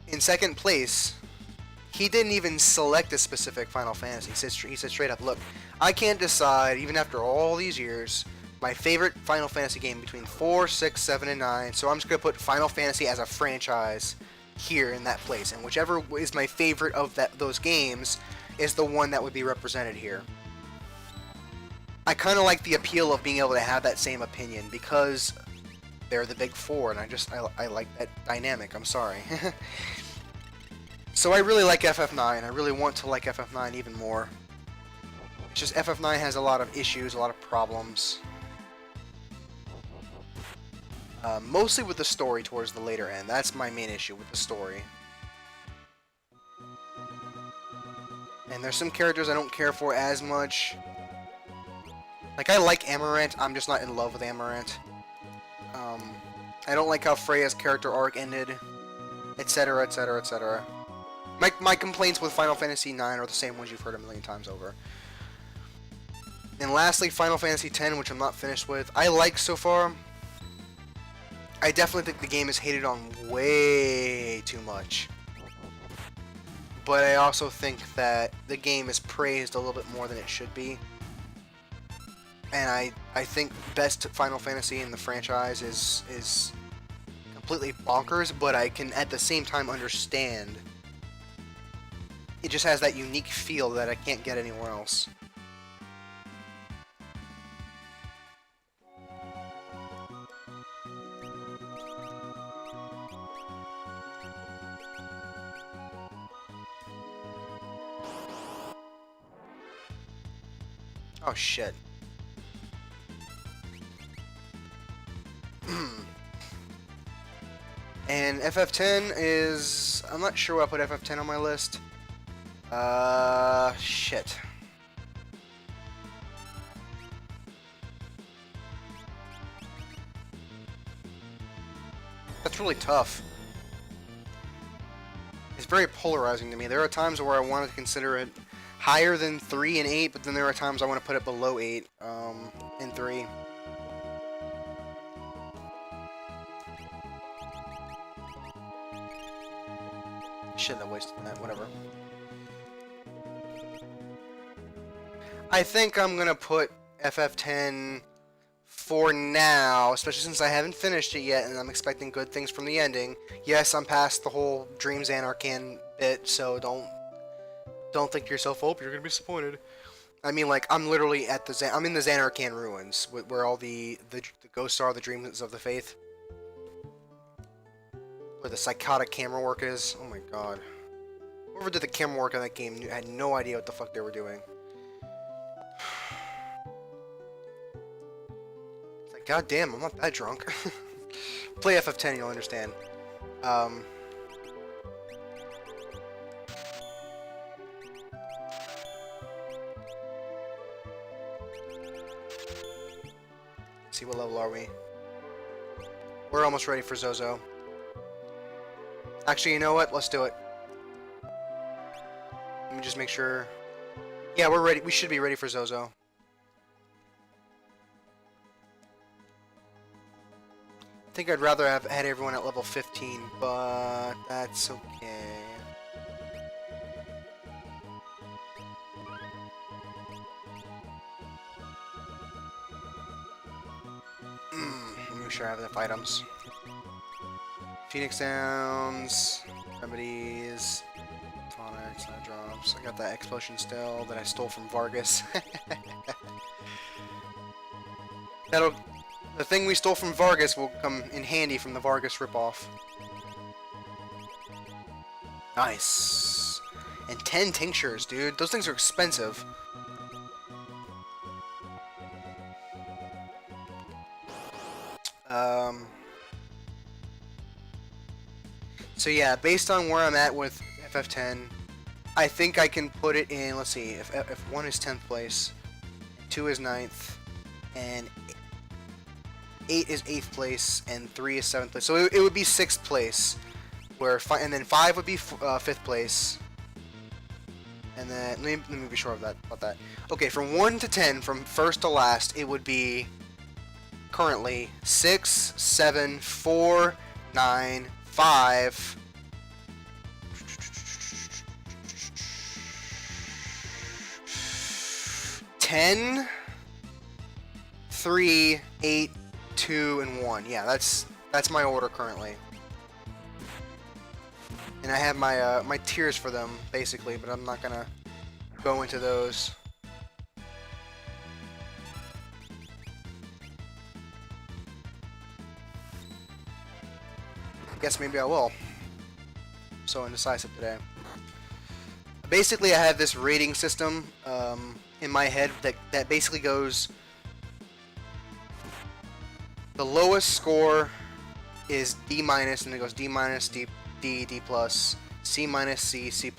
in second place, he didn't even select a specific Final Fantasy. He said straight up, look, I can't decide, even after all these years, my favorite Final Fantasy game between 4, 6, 7, and 9, so I'm just going to put Final Fantasy as a franchise here in that place, and whichever is my favorite of those games is the one that would be represented here. I kind of like the appeal of being able to have that same opinion, because they're the big four, and I like that dynamic. I'm sorry. So I really like FF9. I really want to like FF9 even more. It's just FF9 has a lot of issues, a lot of problems. Mostly with the story towards the later end. That's my main issue with the story. And there's some characters I don't care for as much. Like, I like Amarant, I'm just not in love with Amarant. I don't like how Freya's character arc ended, etc, etc, etc. My complaints with Final Fantasy IX are the same ones you've heard a million times over. And lastly, Final Fantasy X, which I'm not finished with. I like so far. I definitely think the game is hated on way too much. But I also think that the game is praised a little bit more than it should be. And I think best Final Fantasy in the franchise is completely bonkers, but I can at the same time understand. It just has that unique feel that I can't get anywhere else. Oh shit. And FF10 is... I'm not sure why I put FF10 on my list. Shit. That's really tough. It's very polarizing to me. There are times where I want to consider it higher than 3 and 8, but then there are times I want to put it below 8 and 3. Shouldn't have wasted that, whatever. I think I'm gonna put FF10 for now, especially since I haven't finished it yet and I'm expecting good things from the ending. Yes, I'm past the whole Dreams Anarchan bit, so don't think to yourself, oh, you're gonna be disappointed. I mean, like, I'm literally at I'm in the Xanarchan ruins, where all the ghosts are, the dreams of the faith. Where the psychotic camera work is. Oh my god. Whoever did the camera work on that game had no idea what the fuck they were doing. It's like, god damn, I'm not that drunk. Play FF10, you'll understand. See, what level are we? We're almost ready for Zozo. Actually, you know what? Let's do it. Let me just make sure. Yeah, we're ready. We should be ready for Zozo. I think I'd rather have had everyone at level 15, but that's okay. Let me make sure I have enough items. Phoenix Downs, Remedies, Tonics, Night Drops. I got that Explosion still that I stole from Vargas. The thing we stole from Vargas will come in handy from the Vargas ripoff. Nice. And 10 tinctures, dude. Those things are expensive. So yeah, based on where I'm at with FF10, I think I can put it in, let's see, if 1 is 10th place, 2 is 9th, and 8 is 8th place, and 3 is 7th place. So it would be 6th place, and then 5 would be 5th place, and then, let me be sure of that, about that. Okay, from 1 to 10, from first to last, it would be currently 6, 7, 4, 9, 5, 10, 3, 8, 2, and 1. Yeah, that's my order currently. And I have my my tiers for them basically, but I'm not gonna go into those. I guess maybe I will. I'm so indecisive today. Basically, I have this rating system in my head that basically goes... The lowest score is D-, and it goes D-, D, D+, C-, C+, B-, B+,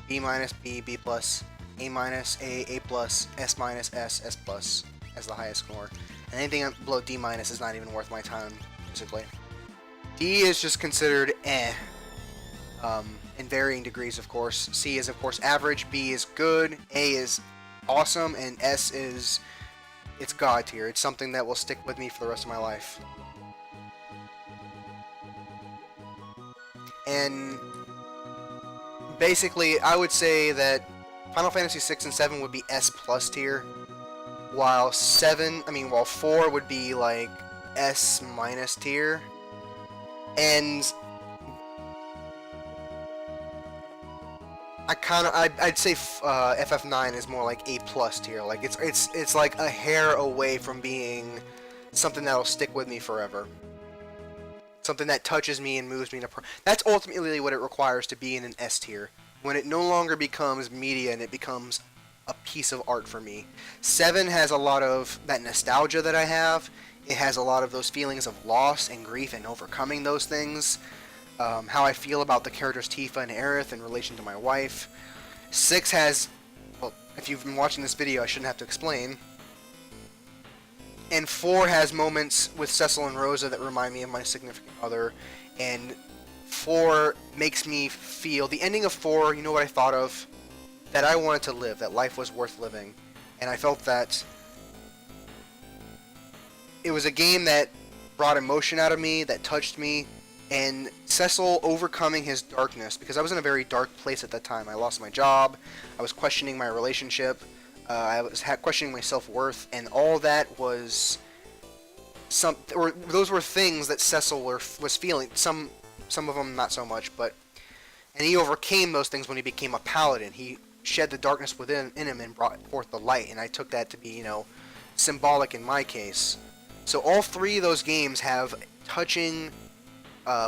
A-, A+, S-, S+, as the highest score. And anything below D- is not even worth my time, basically. D is just considered in varying degrees, of course. C is, of course, average, B is good, A is awesome, and S is... it's God tier. It's something that will stick with me for the rest of my life. And basically, I would say that Final Fantasy 6 and 7 would be S+ tier, while 4 would be like S- tier, and I'd say FF9 is more like A+ tier. Like it's like a hair away from being something that'll stick with me forever. Something that touches me and moves me in a... That's ultimately what it requires to be in an S tier. When it no longer becomes media and it becomes a piece of art for me. 7 has a lot of that nostalgia that I have. It has a lot of those feelings of loss and grief and overcoming those things. How I feel about the characters Tifa and Aerith in relation to my wife. 6 has, well, if you've been watching this video, I shouldn't have to explain. And 4 has moments with Cecil and Rosa that remind me of my significant other. And 4 makes me feel, the ending of 4, you know what I thought of? That I wanted to live, that life was worth living. And I felt that it was a game that brought emotion out of me, that touched me. And Cecil overcoming his darkness, because I was in a very dark place at that time. I lost my job, I was questioning my relationship, I was questioning my self-worth, and all that was those were things that Cecil was feeling. Some of them not so much, and he overcame those things when he became a paladin. He shed the darkness within him and brought forth the light, and I took that to be, you know, symbolic in my case. So all 3 of those games have touching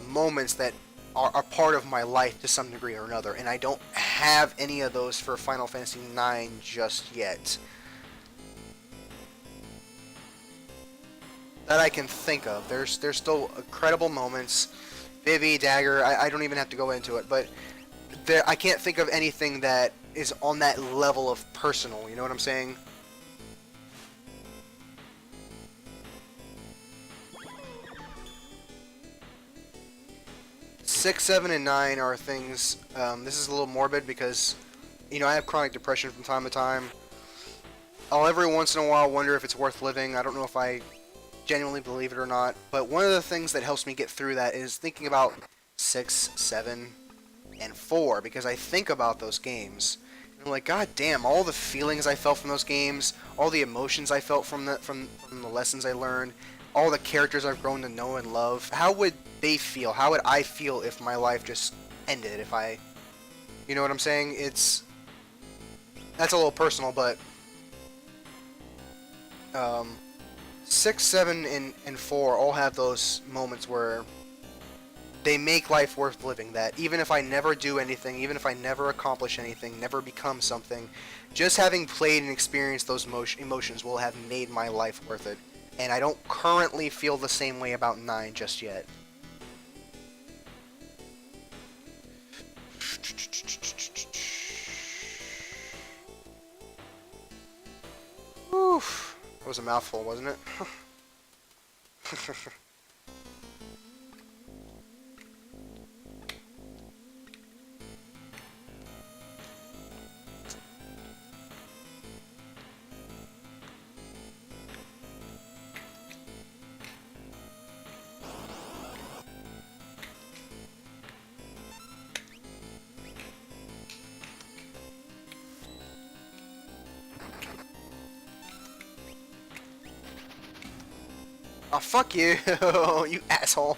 moments that are a part of my life to some degree or another, and I don't have any of those for Final Fantasy IX just yet that I can think of. There's still incredible moments. Vivi, Dagger, I don't even have to go into it, but I can't think of anything that is on that level of personal, you know what I'm saying? Six, 7, and 9 are things, this is a little morbid because, you know, I have chronic depression from time to time. I'll every once in a while wonder if it's worth living. I don't know if I genuinely believe it or not, but one of the things that helps me get through that is thinking about 6, 7, and 4, because I think about those games. And I'm like, god damn, all the feelings I felt from those games, all the emotions I felt from the lessons I learned, all the characters I've grown to know and love. How would they feel? How would I feel if my life just ended? If I, you know what I'm saying? That's a little personal, but 6, 7, and 4 all have those moments where they make life worth living. That even if I never do anything, even if I never accomplish anything, never become something, just having played and experienced those emotions will have made my life worth it. And I don't currently feel the same way about 9 just yet. Oof. That was a mouthful, wasn't it? Oh, fuck you, you asshole.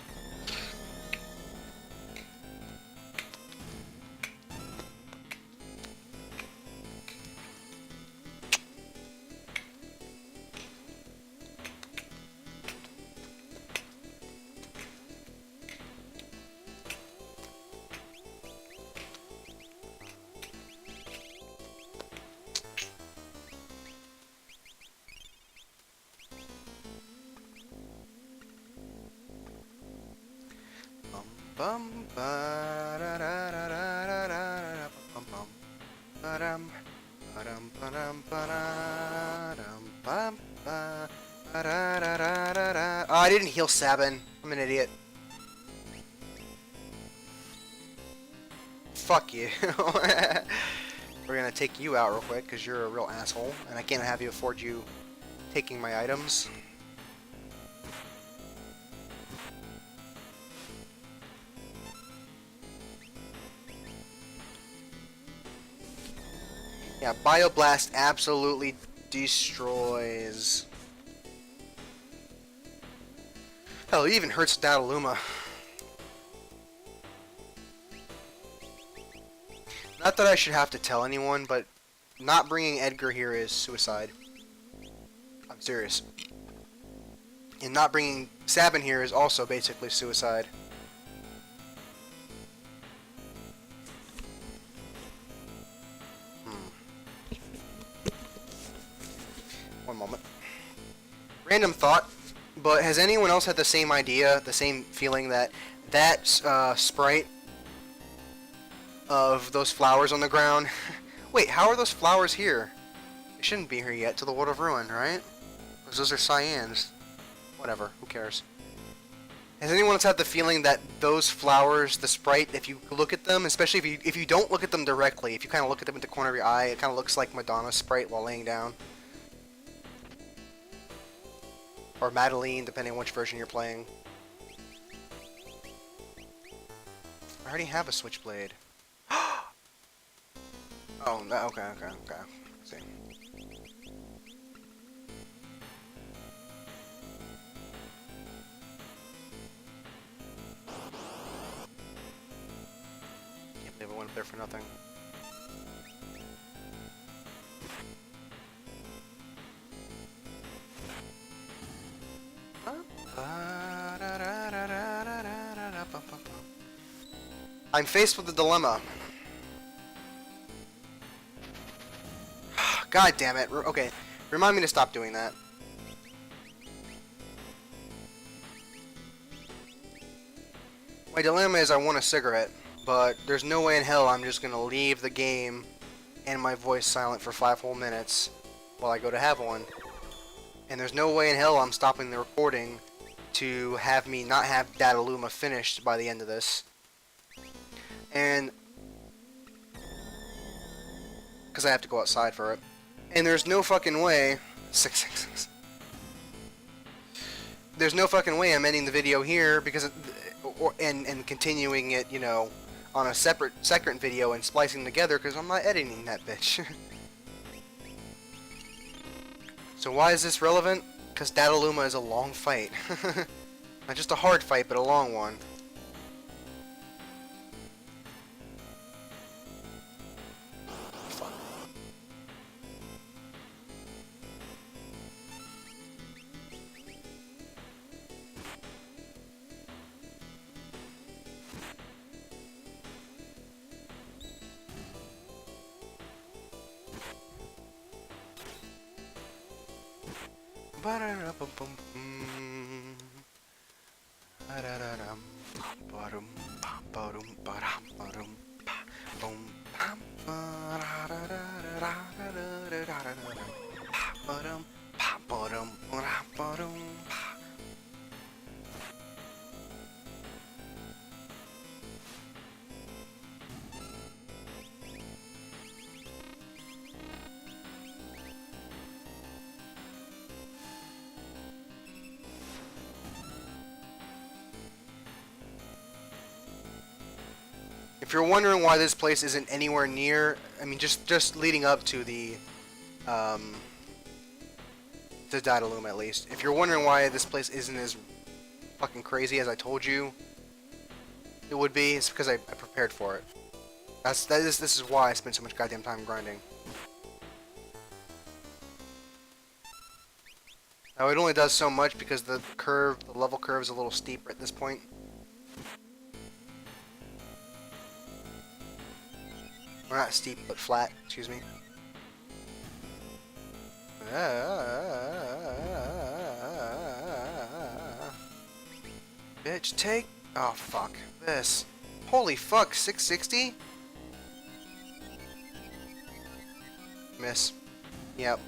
Bum ba da da da da da bum bum ba-dum ba-dum ba-dum ba-da-dum bum ba da da da da da. Oh, I didn't heal Sabin. I'm an idiot. Fuck you. We're gonna take you out real quick because you're a real asshole, and I can't have you afford you taking my items. Yeah, Bioblast absolutely destroys. Hell, it even hurts without a Luma. Not that I should have to tell anyone, but not bringing Edgar here is suicide. I'm serious. And not bringing Sabin here is also basically suicide. moment. Random thought, but has anyone else had the same idea, the same feeling that that sprite of those flowers on the ground? Wait, how are those flowers here? They shouldn't be here yet to the World of Ruin, right? Because those are cyans. Whatever, who cares? Has anyone else had the feeling that those flowers, the sprite, if you look at them, especially if you don't look at them directly, if you kind of look at them in the corner of your eye, it kind of looks like Madonna's sprite while laying down? Or Madeline, depending on which version you're playing. I already have a switchblade. Oh, no, okay. Let's see. Can't believe I went up there for nothing. I'm faced with a dilemma. God damn it. Okay, remind me to stop doing that. My dilemma is I want a cigarette, but there's no way in hell I'm just gonna leave the game and my voice silent for 5 whole minutes while I go to have one. And there's no way in hell I'm stopping the recording to have me not have Data Luma finished by the end of this. And because I have to go outside for it. And there's no fucking way 666. There's no fucking way I'm ending the video here because and continuing it, you know, on a separate second video and splicing together because I'm not editing that bitch. So why is this relevant? Because Data Luma is a long fight. Not just a hard fight, but a long one. Fuck. If you're wondering why this place isn't anywhere near, I mean, just leading up to the Data Luma at least. If you're wondering why this place isn't as fucking crazy as I told you it would be, it's because I prepared for it. This is why I spent so much goddamn time grinding. Now it only does so much because the level curve is a little steeper at this point. Or not steep, but flat, excuse me. Bitch, take... Oh, fuck. This. Holy fuck, 660? Miss. Yep.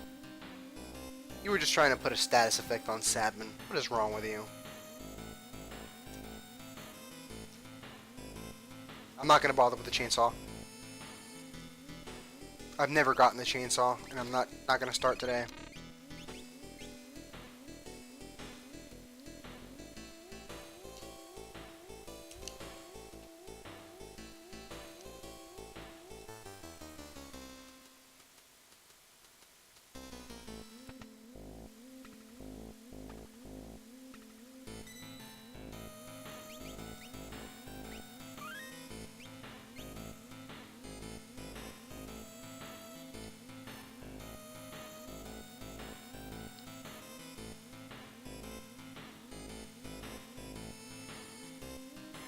You were just trying to put a status effect on Sadman. What is wrong with you? I'm not gonna bother with the chainsaw. I've never gotten the chainsaw, and I'm not gonna start today.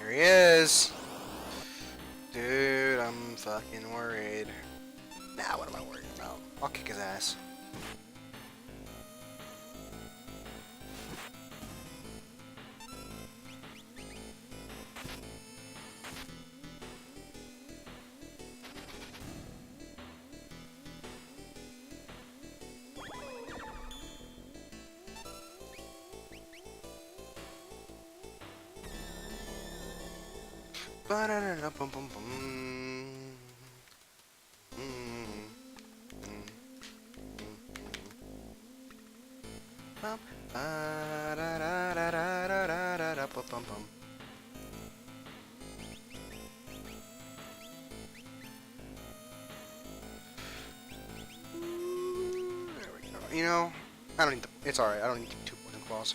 There he is. Dude, I'm fucking worried. Nah, what am I worried about? I'll kick his ass. You know, I don't need the. It's alright. I don't need 2 poison claws.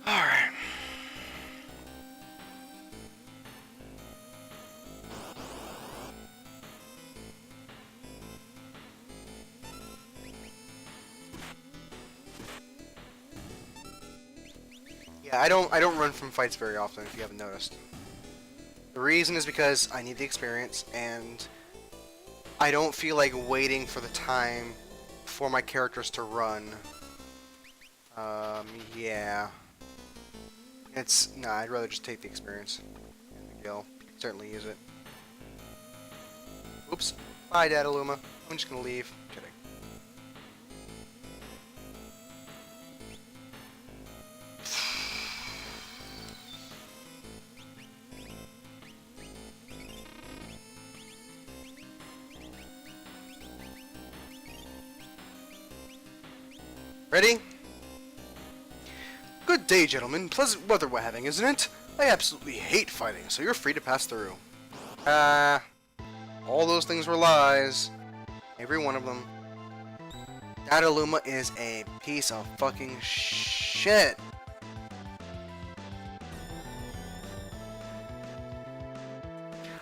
Alright. Yeah, I don't run from fights very often, if you haven't noticed. The reason is because I need the experience, and I don't feel like waiting for the time for my characters to run. Yeah. Nah, I'd rather just take the experience and the kill. Certainly use it. Oops. Bye, Data Luma. I'm just gonna leave. Kidding. Ready? Good day, gentlemen. Pleasant weather we're having, isn't it? I absolutely hate fighting, so you're free to pass through. All those things were lies. Every one of them. Data Luma is a piece of fucking shit.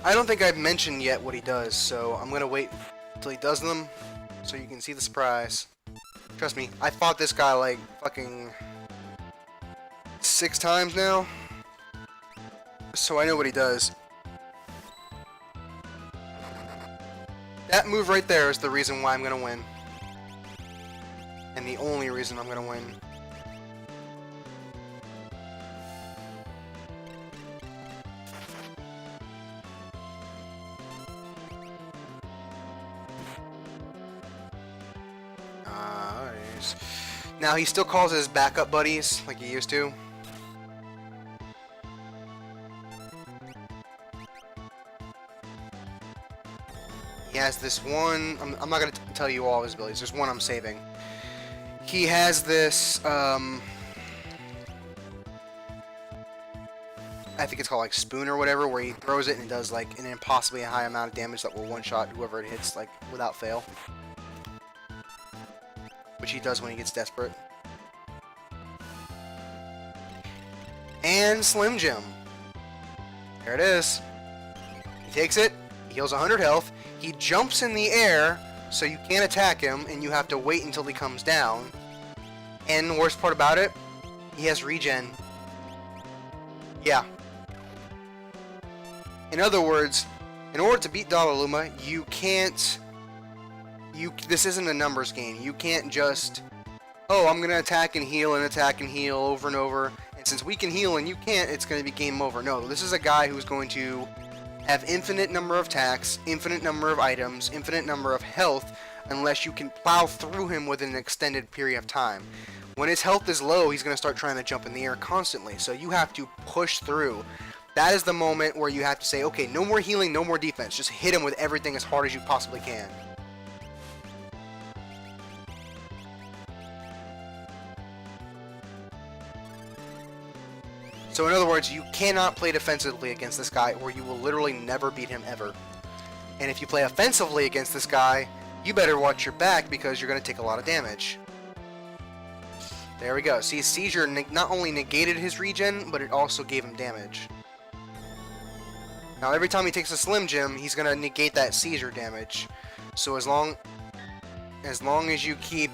I don't think I've mentioned yet what he does, so I'm gonna wait until he does them so you can see the surprise. Trust me, I fought this guy like fucking 6 times now, so I know what he does. That move right there is the reason why I'm gonna win. And the only reason I'm gonna win. Nice. Now he still calls his backup buddies like he used to. He has this one. I'm not gonna tell you all of his abilities. There's one I'm saving. He has this. I think it's called like spoon or whatever, where he throws it and it does like an impossibly high amount of damage that will one-shot whoever it hits like without fail. Which he does when he gets desperate. And Slim Jim. There it is. He takes it, he heals 100 health, he jumps in the air so you can't attack him and you have to wait until he comes down. And the worst part about it, he has regen. Yeah. In other words, in order to beat Data Luma, you can't... This isn't a numbers game. You can't just, oh, I'm going to attack and heal over and over. And since we can heal and you can't, it's going to be game over. No, this is a guy who's going to have infinite number of attacks, infinite number of items, infinite number of health, unless you can plow through him within an extended period of time. When his health is low, he's going to start trying to jump in the air constantly. So you have to push through. That is the moment where you have to say, okay, no more healing, no more defense. Just hit him with everything as hard as you possibly can. So in other words, you cannot play defensively against this guy or you will literally never beat him ever. And if you play offensively against this guy, you better watch your back because you're going to take a lot of damage. There we go. See, Seizure not only negated his regen, but it also gave him damage. Now every time he takes a Slim Jim, he's going to negate that Seizure damage. So as long as you keep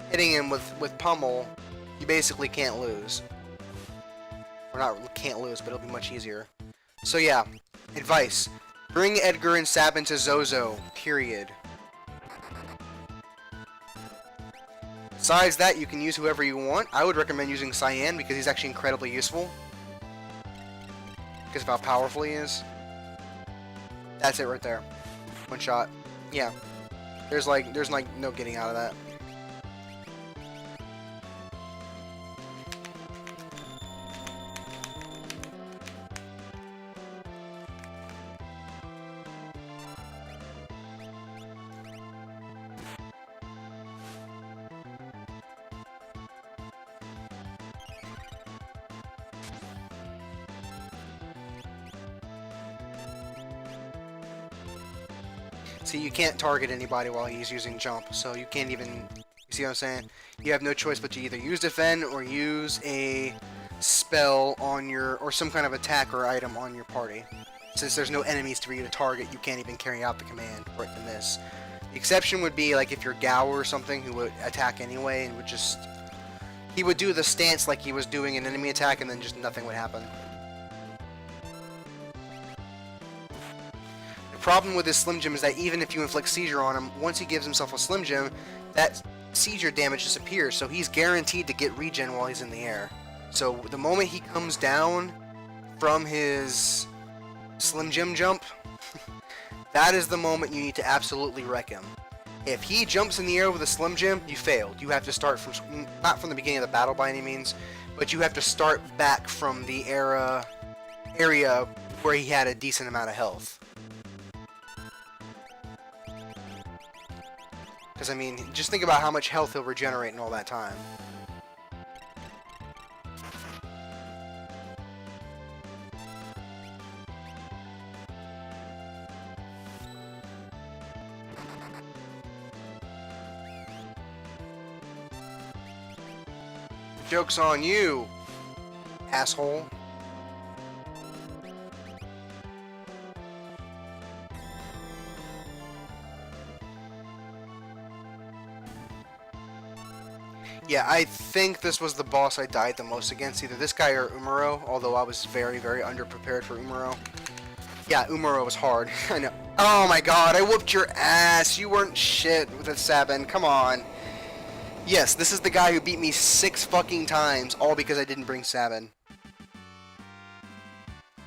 hitting him with Pummel, you basically can't lose. Or not can't lose, but it'll be much easier. So yeah, advice. Bring Edgar and Sab into Zozo, period. Besides that, you can use whoever you want. I would recommend using Cyan because he's actually incredibly useful. Because of how powerful he is. That's it right there. One shot. Yeah. There's like no getting out of that. See, you can't target anybody while he's using jump, so you can't even... You see what I'm saying? You have no choice but to either use defend or use a spell on your... or some kind of attack or item on your party. Since there's no enemies for you to target, you can't even carry out the command for it to miss. The exception would be like if you're Gao or something who would attack anyway and would just... He would do the stance like he was doing an enemy attack and then just nothing would happen. The problem with this Slim Gem is that even if you inflict seizure on him, once he gives himself a Slim Gem, that seizure damage disappears, so he's guaranteed to get regen while he's in the air. So the moment he comes down from his Slim Gem jump, that is the moment you need to absolutely wreck him. If he jumps in the air with a Slim Gem, you failed. You have to start from, not from the beginning of the battle by any means, but you have to start back from the area where he had a decent amount of health. Because, I mean, just think about how much health he'll regenerate in all that time. Joke's on you, asshole. Yeah, I think this was the boss I died the most against, either this guy or Umaro, although I was very, very underprepared for Umaro. Yeah, Umaro was hard. I know. Oh my god, I whooped your ass. You weren't shit with a Sabin. Come on. Yes, this is the guy who beat me 6 fucking times, all because I didn't bring Sabin.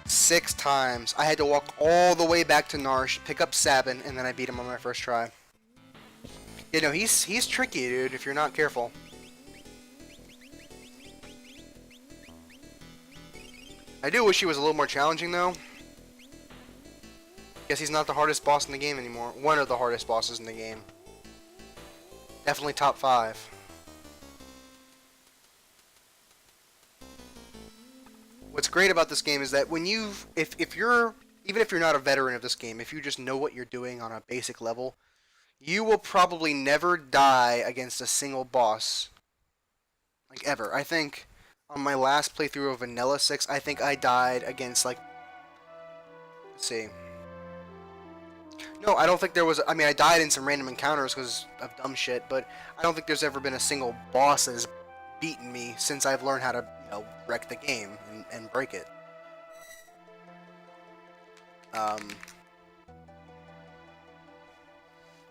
6 times. I had to walk all the way back to Narsh, pick up Sabin, and then I beat him on my first try. You know, he's tricky, dude, if you're not careful. I do wish he was a little more challenging, though. Guess he's not the hardest boss in the game anymore. One of the hardest bosses in the game. Definitely top 5. What's great about this game is that when if you're, even if you're not a veteran of this game, if you just know what you're doing on a basic level, you will probably never die against a single boss. Like, ever. I think on my last playthrough of Vanilla 6, I think I died against, like, let's see. No, I don't think there was... I mean, I died in some random encounters because of dumb shit, but I don't think there's ever been a single boss that has beaten me since I've learned how to, you know, wreck the game and break it.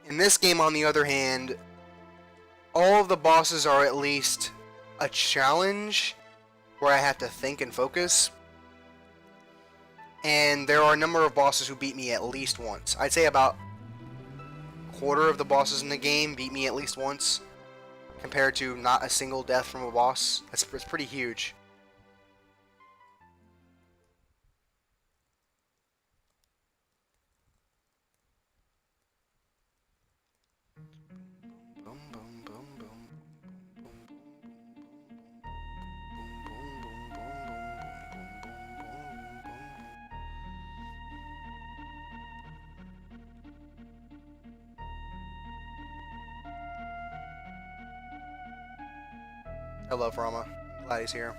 In this game, on the other hand, all of the bosses are at least a challenge where I have to think and focus. And there are a number of bosses who beat me at least once. I'd say about a quarter of the bosses in the game beat me at least once, compared to not a single death from a boss. It's pretty huge. I love Rama. Glad he's here.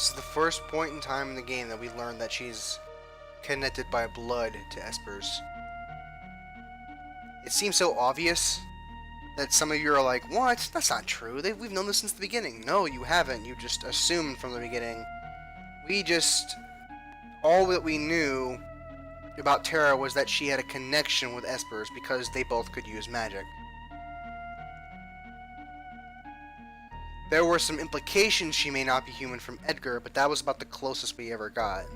This is the first point in time in the game that we learn that she's connected by blood to Espers. It seems so obvious that some of you are like, what? That's not true. We've known this since the beginning. No, you haven't. You just assumed from the beginning. All that we knew about Terra was that she had a connection with Espers because they both could use magic. There were some implications she may not be human from Edgar, but that was about the closest we ever got.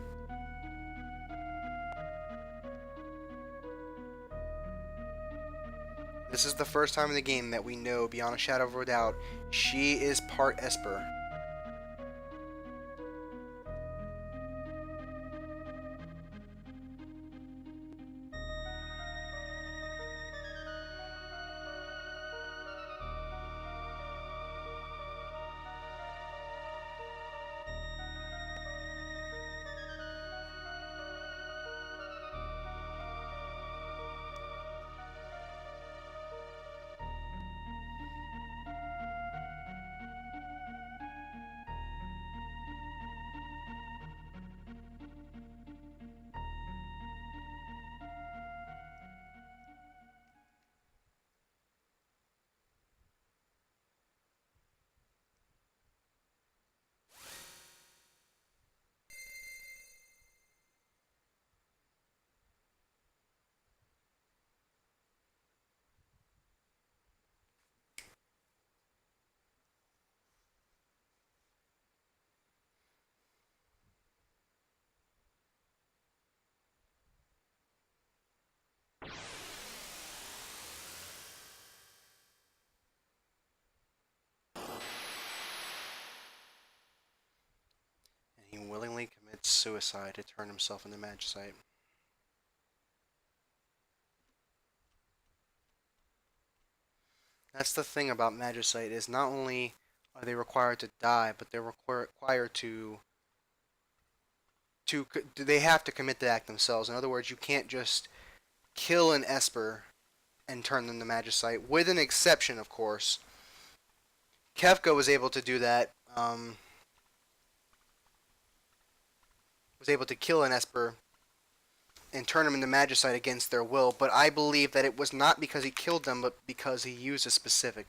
This is the first time in the game that we know, beyond a shadow of a doubt, she is part Esper. And he willingly commits suicide to turn himself into Magicite. That's the thing about Magicite is not only are they required to die, but they're required to they have to commit the act themselves. In other words, you can't just kill an Esper and turn them to Magicite, with an exception, of course. Kefka was able to do that. Was able to kill an Esper and turn them into Magicite against their will, but I believe that it was not because he killed them, but because he used a specific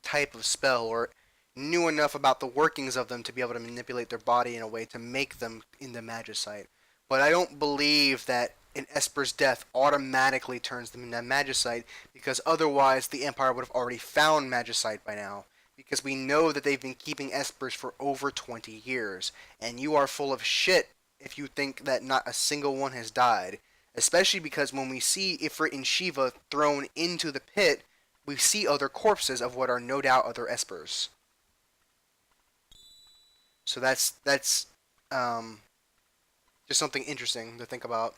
type of spell or knew enough about the workings of them to be able to manipulate their body in a way to make them into Magicite. But I don't believe that an Esper's death automatically turns them into Magicite, because otherwise the Empire would have already found Magicite by now. Because we know that they've been keeping Espers for over 20 years, and you are full of shit if you think that not a single one has died. Especially because when we see Ifrit and Shiva thrown into the pit, we see other corpses of what are no doubt other Espers. So that's just something interesting to think about.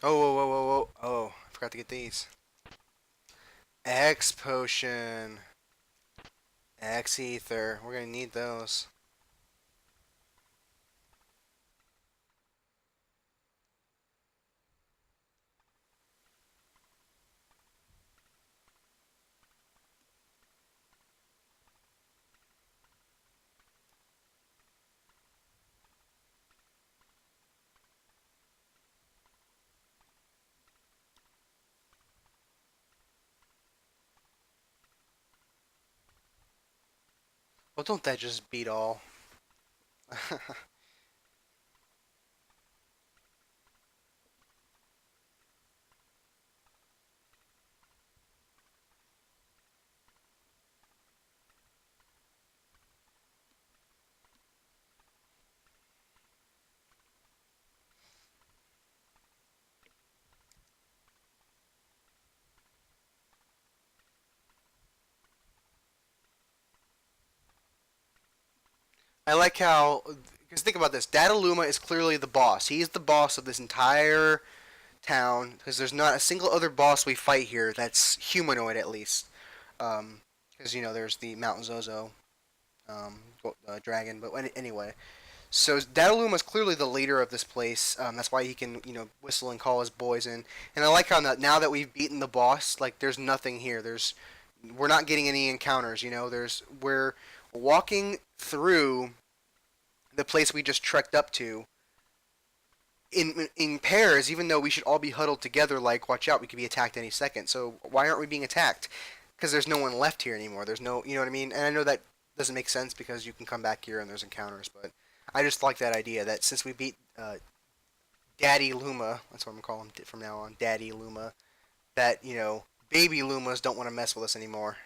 Oh, whoa, whoa, whoa, whoa. Oh, I forgot to get these. X potion. X ether. We're gonna need those. Well, don't that just beat all? I like how, because think about this. Data Luma is clearly the boss. He's the boss of this entire town, because there's not a single other boss we fight here that's humanoid, at least. Because, there's the Mountain Zozo dragon, but anyway. So Dataluma is clearly the leader of this place. That's why he can, whistle and call his boys in. And I like how now that we've beaten the boss, like there's nothing here. We're not getting any encounters. We're walking through the place we just trekked up to in pairs, even though we should all be huddled together. Like, watch out, we could be attacked any second. So why aren't we being attacked? Because there's no one left here anymore. There's no, you know what I mean? And I know that doesn't make sense because you can come back here and there's encounters, but I just like that idea that since we beat Daddy Luma, that's what I'm calling him from now on, Daddy Luma, that, baby Lumas don't want to mess with us anymore.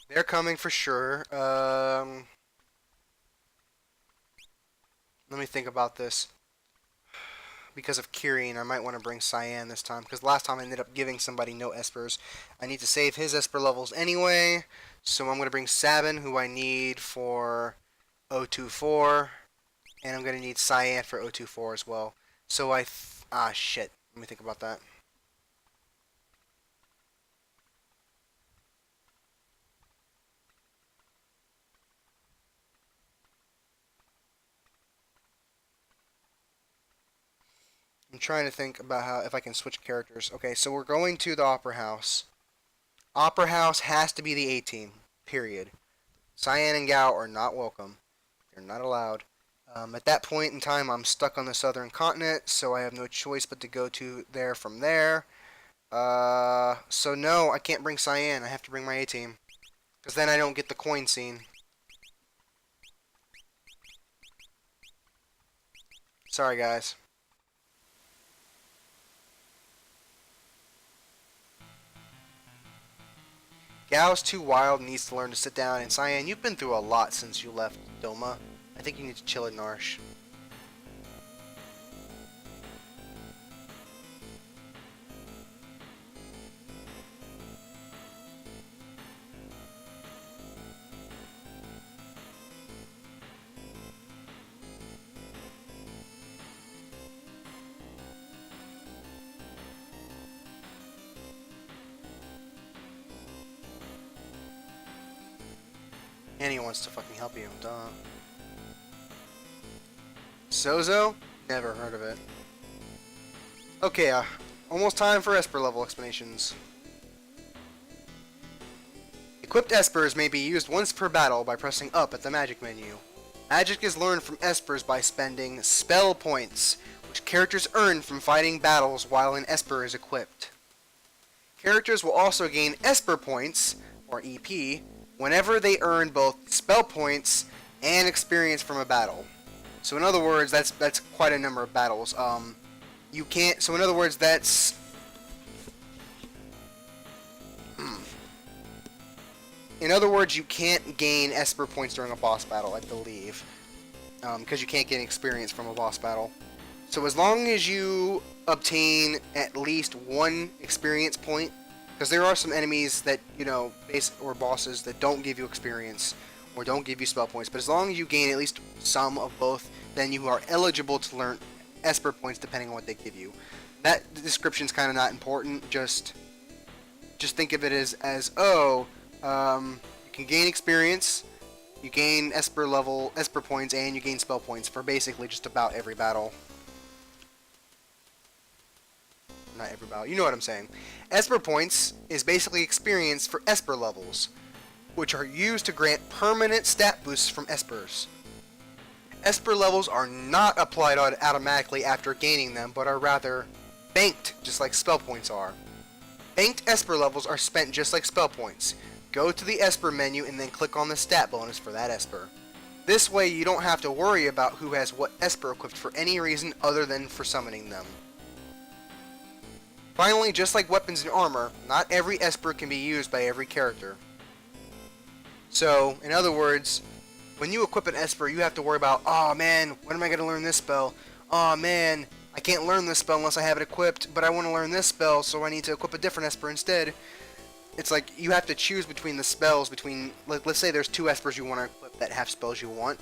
They're coming for sure. Let me think about this. Because of Kirin, I might want to bring Cyan this time. Because last time I ended up giving somebody no Espers. I need to save his Esper levels anyway. So I'm going to bring Sabin, who I need for 024. And I'm going to need Cyan for 024 as well. So shit. Let me think about that. I'm trying to think about if I can switch characters. Okay, so we're going to the Opera House. Opera House has to be the A-team, period. Cyan and Gao are not welcome. They're not allowed. At that point in time, I'm stuck on the southern continent, so I have no choice but to go to there from there. So no, I can't bring Cyan. I have to bring my A-team. Because then I don't get the coin scene. Sorry, guys. Gao's too wild and needs to learn to sit down. And Cyan, you've been through a lot since you left Doma. I think you need to chill at Narsh. And he wants to fucking help you, duh. Sozo? Never heard of it. Okay, almost time for Esper level explanations. Equipped Espers may be used once per battle by pressing up at the magic menu. Magic is learned from Espers by spending spell points, which characters earn from fighting battles while an Esper is equipped. Characters will also gain Esper points, or EP, whenever they earn both spell points and experience from a battle. So in other words, that's quite a number of battles. You can't. So in other words, that's. In other words, you can't gain Esper points during a boss battle, I believe, because you can't get experience from a boss battle. So as long as you obtain at least one experience point. Because there are some enemies that, or bosses that don't give you experience or don't give you spell points. But as long as you gain at least some of both, then you are eligible to learn Esper points depending on what they give you. That description's kind of not important. Just think of it as you can gain experience, you gain Esper points, and you gain spell points for basically just about every battle. Not every battle. You know what I'm saying. Esper points is basically experience for Esper levels, which are used to grant permanent stat boosts from Espers. Esper levels are not applied automatically after gaining them, but are rather banked, just like spell points are. Banked Esper levels are spent just like spell points. Go to the Esper menu and then click on the stat bonus for that Esper. This way you don't have to worry about who has what Esper equipped for any reason other than for summoning them. Finally, just like weapons and armor, not every Esper can be used by every character. So, in other words, when you equip an Esper, you have to worry about, oh man, when am I going to learn this spell? Oh man, I can't learn this spell unless I have it equipped, but I want to learn this spell, so I need to equip a different Esper instead. It's like, you have to choose between the spells, let's say there's two Espers you want to equip that have spells you want.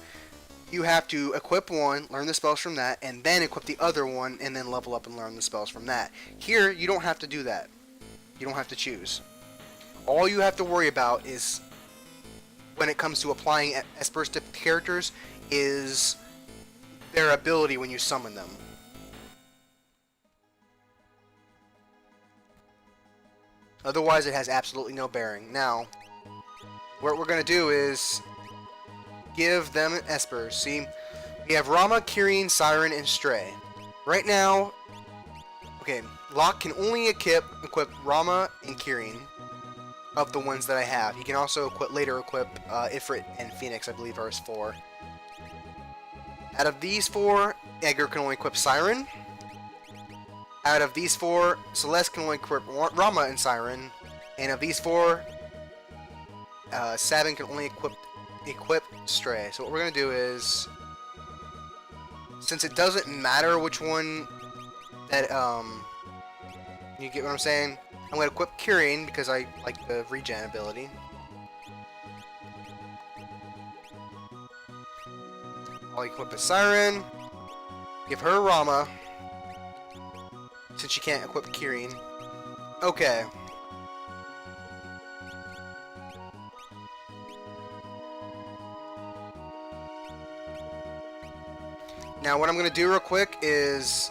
You have to equip one, learn the spells from that, and then equip the other one, and then level up and learn the spells from that. Here, you don't have to do that. You don't have to choose. All you have to worry about is when it comes to applying Espers to characters is their ability when you summon them. Otherwise, it has absolutely no bearing. Now, what we're going to do is give them Espers. See, we have Rama, Kirin, Siren, and Stray. Right now, okay, Locke can only equip Rama and Kirin of the ones that I have. He can also later equip Ifrit and Phoenix, I believe, are his 4. Out of these 4, Edgar can only equip Siren. Out of these 4, Celeste can only equip Rama and Siren. And of these 4, Sabin can only equip Stray. So what we're going to do is, since it doesn't matter which one that, you get what I'm saying? I'm going to equip Kirin because I like the regen ability. I'll equip a Siren, give her Rama, since she can't equip Kirin. Okay. Now what I'm going to do real quick is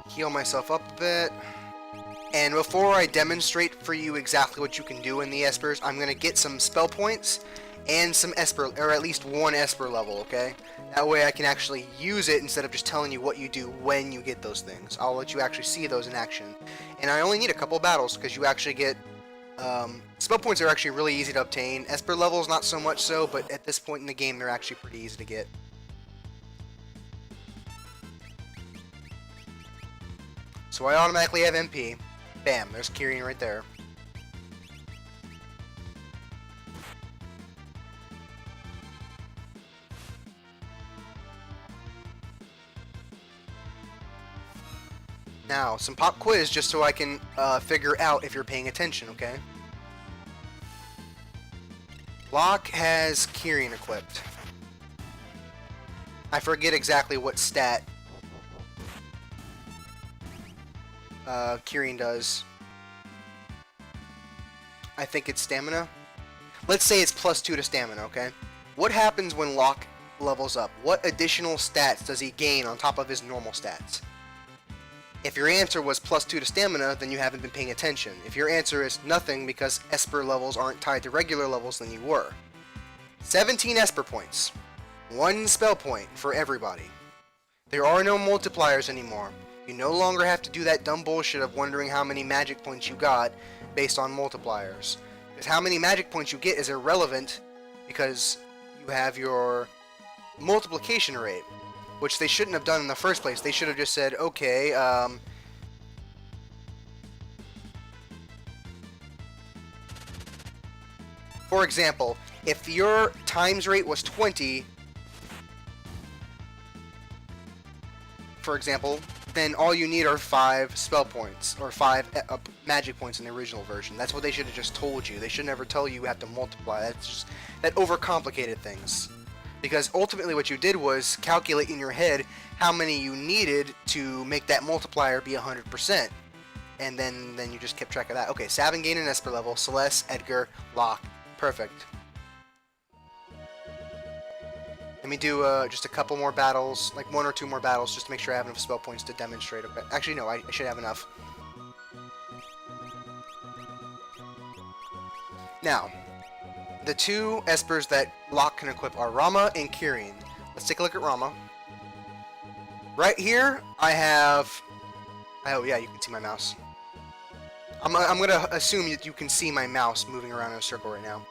heal myself up a bit. And before I demonstrate for you exactly what you can do in the Espers, I'm going to get some spell points and some Esper, or at least one Esper level, okay? That way I can actually use it instead of just telling you what you do when you get those things. I'll let you actually see those in action. And I only need a couple battles because you actually get... spell points are actually really easy to obtain. Esper levels not so much so, but at this point in the game they're actually pretty easy to get. So I automatically have MP. Bam, there's Kirin right there. Now, some pop quiz just so I can figure out if you're paying attention, okay? Locke has Kirin equipped. I forget exactly what stat Kirin does. I think it's stamina. Let's say it's +2 to stamina, okay? What happens when Locke levels up? What additional stats does he gain on top of his normal stats? If your answer was +2 to stamina, then you haven't been paying attention. If your answer is nothing because Esper levels aren't tied to regular levels, then you were. 17 Esper points. 1 spell point for everybody. There are no multipliers anymore. You no longer have to do that dumb bullshit of wondering how many magic points you got based on multipliers. Because how many magic points you get is irrelevant because you have your multiplication rate, which they shouldn't have done in the first place. They should have just said, okay, for example, if your times rate was 20, for example, then all you need are 5 spell points, or 5 magic points in the original version. That's what they should have just told you. They should never tell you have to multiply. That's just, that overcomplicated things. Because ultimately what you did was calculate in your head how many you needed to make that multiplier be 100%. And then you just kept track of that. Okay, Sabin gained an Esper level, Celeste, Edgar, Locke. Perfect. Let me do just a couple more battles, like 1 or 2 more battles, just to make sure I have enough spell points to demonstrate. Okay. Actually, no, I should have enough. Now, the 2 Espers that Locke can equip are Rama and Kirin. Let's take a look at Rama. Right here, I have... Oh yeah, you can see my mouse. I'm gonna assume that you can see my mouse moving around in a circle right now.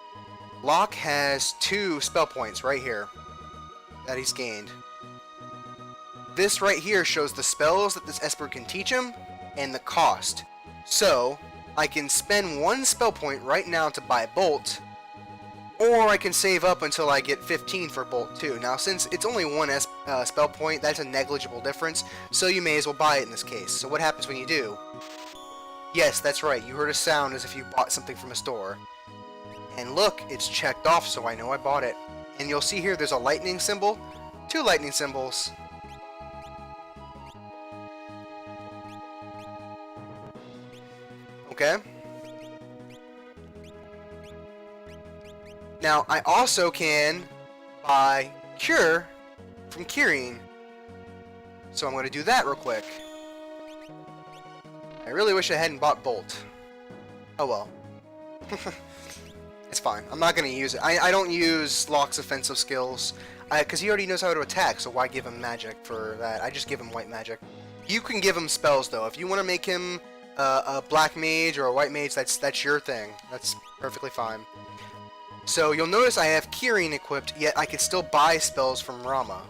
Locke has 2 spell points right here that he's gained. This right here shows the spells that this Esper can teach him and the cost. So, I can spend 1 spell point right now to buy Bolt, or I can save up until I get 15 for Bolt 2. Now, since it's only 1 spell point, that's a negligible difference, so you may as well buy it in this case. So what happens when you do? Yes, that's right, you heard a sound as if you bought something from a store. And look, it's checked off, so I know I bought it. And you'll see here there's a lightning symbol, 2 lightning symbols. Okay. Now, I also can buy Cure from Curing. So I'm going to do that real quick. I really wish I hadn't bought Bolt. Oh well. It's fine. I'm not going to use it. I don't use Locke's offensive skills. Because he already knows how to attack, so why give him magic for that? I just give him white magic. You can give him spells, though. If you want to make him a black mage or a white mage, that's your thing. That's perfectly fine. So you'll notice I have Curing equipped, yet I can still buy spells from Rama.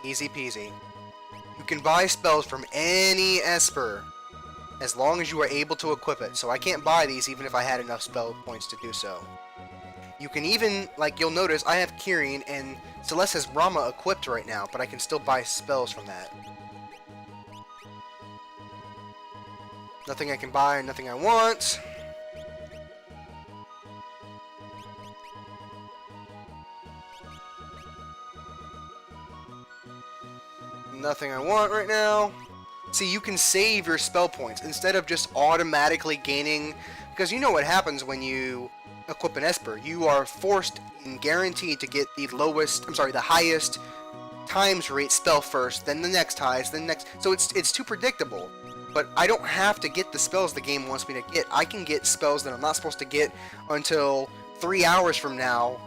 Easy peasy. You can buy spells from any Esper, as long as you are able to equip it. So I can't buy these even if I had enough spell points to do so. You can even, like you'll notice, I have Curing and Celeste has Rama equipped right now, but I can still buy spells from that. Nothing I can buy, nothing I want. Nothing I want right now. See, you can save your spell points instead of just automatically gaining, because you know what happens when you equip an Esper. You are forced and guaranteed to get the highest times rate spell first, then the next highest, then next. So it's too predictable. But I don't have to get the spells the game wants me to get. I can get spells that I'm not supposed to get until 3 hours from now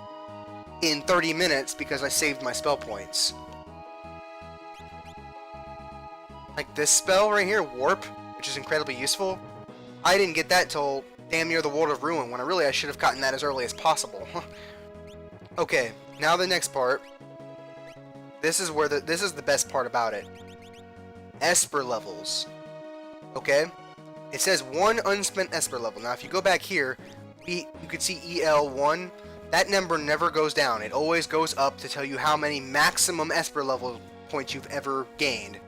in 30 minutes because I saved my spell points. Like this spell right here, Warp, which is incredibly useful. I didn't get that till damn near the World of Ruin, when I should have gotten that as early as possible. Okay, now the next part. This is the best part about it. Esper levels. Okay? It says 1 unspent Esper level. Now if you go back here, you can see EL1. That number never goes down. It always goes up to tell you how many maximum Esper level points you've ever gained.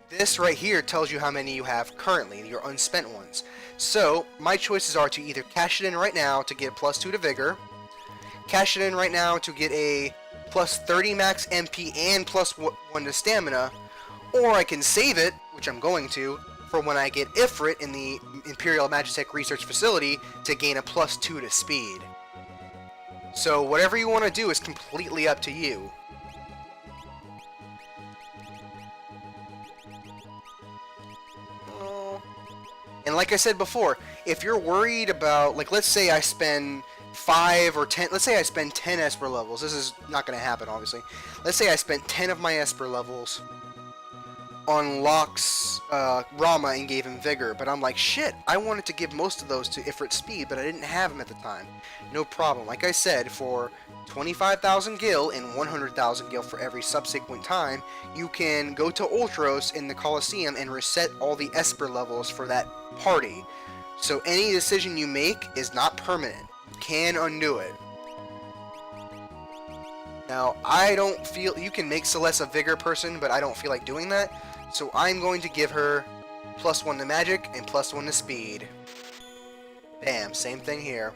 This right here tells you how many you have currently, your unspent ones. So, my choices are to either cash it in right now to get +2 to Vigor, cash it in right now to get a +30 max MP and +1 to Stamina, or I can save it, which I'm going to, for when I get Ifrit in the Imperial Magitech Research Facility to gain a +2 to Speed. So, whatever you want to do is completely up to you. And like I said before, if you're worried about, like, let's say I spend 5 or 10, let's say I spend 10 Esper levels. This is not going to happen, obviously. Let's say I spent 10 of my Esper levels on Locke's Rama and gave him Vigor, but I'm like, shit, I wanted to give most of those to Ifrit Speed, but I didn't have him at the time. No problem. Like I said, for 25,000 gil and 100,000 gil for every subsequent time, you can go to Ultros in the Colosseum and reset all the Esper levels for that party. So any decision you make is not permanent. You can undo it. Now, I don't feel... You can make Celeste a Vigor person, but I don't feel like doing that. So I'm going to give her +1 to Magic and +1 to Speed. Bam, same thing here.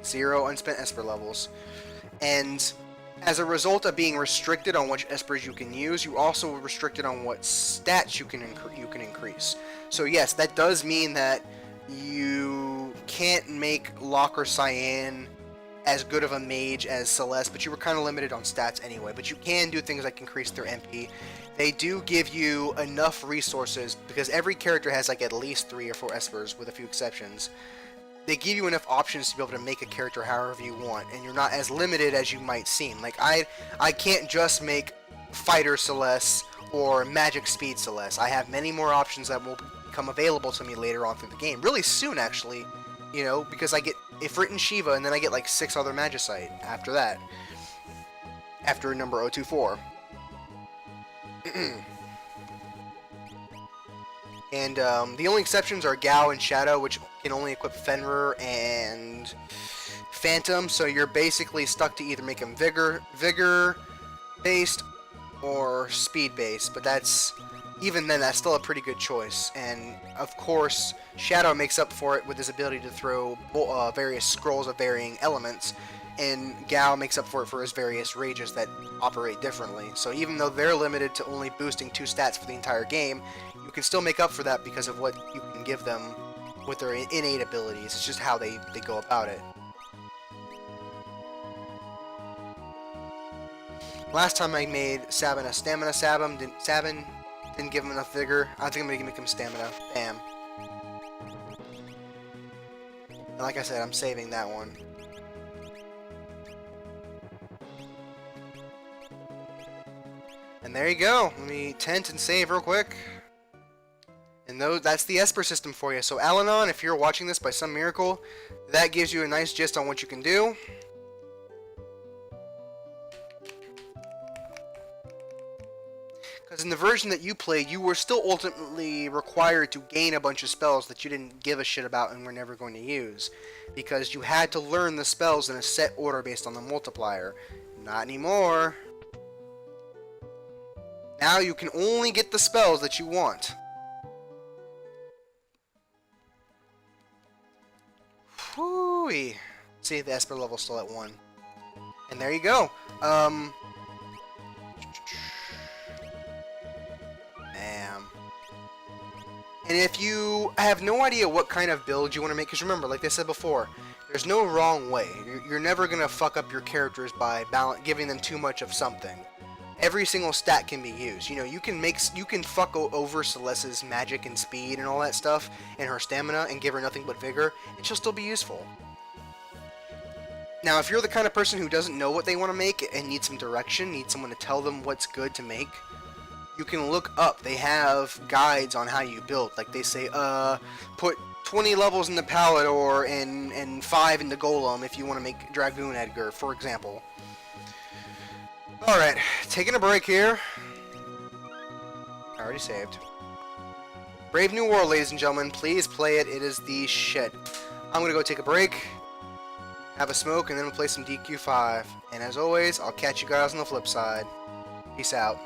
0 unspent Esper levels. And as a result of being restricted on which Espers you can use, you also are restricted on what stats you can increase. So yes, that does mean that you can't make Locke or Cyan as good of a mage as Celeste, but you were kind of limited on stats anyway. But you can do things like increase their MP. They do give you enough resources, because every character has like at least 3 or 4 Espers, with a few exceptions. They give you enough options to be able to make a character however you want, and you're not as limited as you might seem. Like, I can't just make Fighter Celeste or Magic Speed Celeste. I have many more options that will become available to me later on through the game. Really soon, actually, you know, because I get Ifrit and Shiva, and then I get like 6 other Magicite after that. After number 024. And the only exceptions are Gao and Shadow, which can only equip Fenrir and Phantom, so you're basically stuck to either make them Vigor-based or Speed-based, but even then, that's still a pretty good choice. And, of course, Shadow makes up for it with his ability to throw various scrolls of varying elements, and Gao makes up for it for his various rages that operate differently. So even though they're limited to only boosting 2 stats for the entire game, you can still make up for that because of what you can give them with their innate abilities. It's just how they go about it. Last time I made Sabin a stamina Sabin didn't give him enough vigor. I think I'm gonna make him stamina. Bam. And like I said, I'm saving that one. And there you go. Let me tent and save real quick. And that's the Esper system for you. So Alanon, if you're watching this by some miracle, that gives you a nice gist on what you can do. Because in the version that you played, you were still ultimately required to gain a bunch of spells that you didn't give a shit about and were never going to use. Because you had to learn the spells in a set order based on the multiplier. Not anymore. Now you can only get the spells that you want. Whoo-wee. See, the Esper level's still at 1. And there you go. Bam. And if you have no idea what kind of build you want to make, because remember, like I said before, there's no wrong way. You're never going to fuck up your characters by giving them too much of something. Every single stat can be used. You know, you can fuck over Celeste's magic and speed and all that stuff, and her stamina, and give her nothing but vigor, and she'll still be useful. Now, if you're the kind of person who doesn't know what they want to make and needs some direction, needs someone to tell them what's good to make, you can look up. They have guides on how you build. Like they say, put 20 levels in the Palador and 5 in the Golem if you want to make Dragoon Edgar, for example. Alright, taking a break here. I already saved. Brave New World, ladies and gentlemen. Please play it. It is the shit. I'm going to go take a break, have a smoke, and then we'll play some DQ5. And as always, I'll catch you guys on the flip side. Peace out.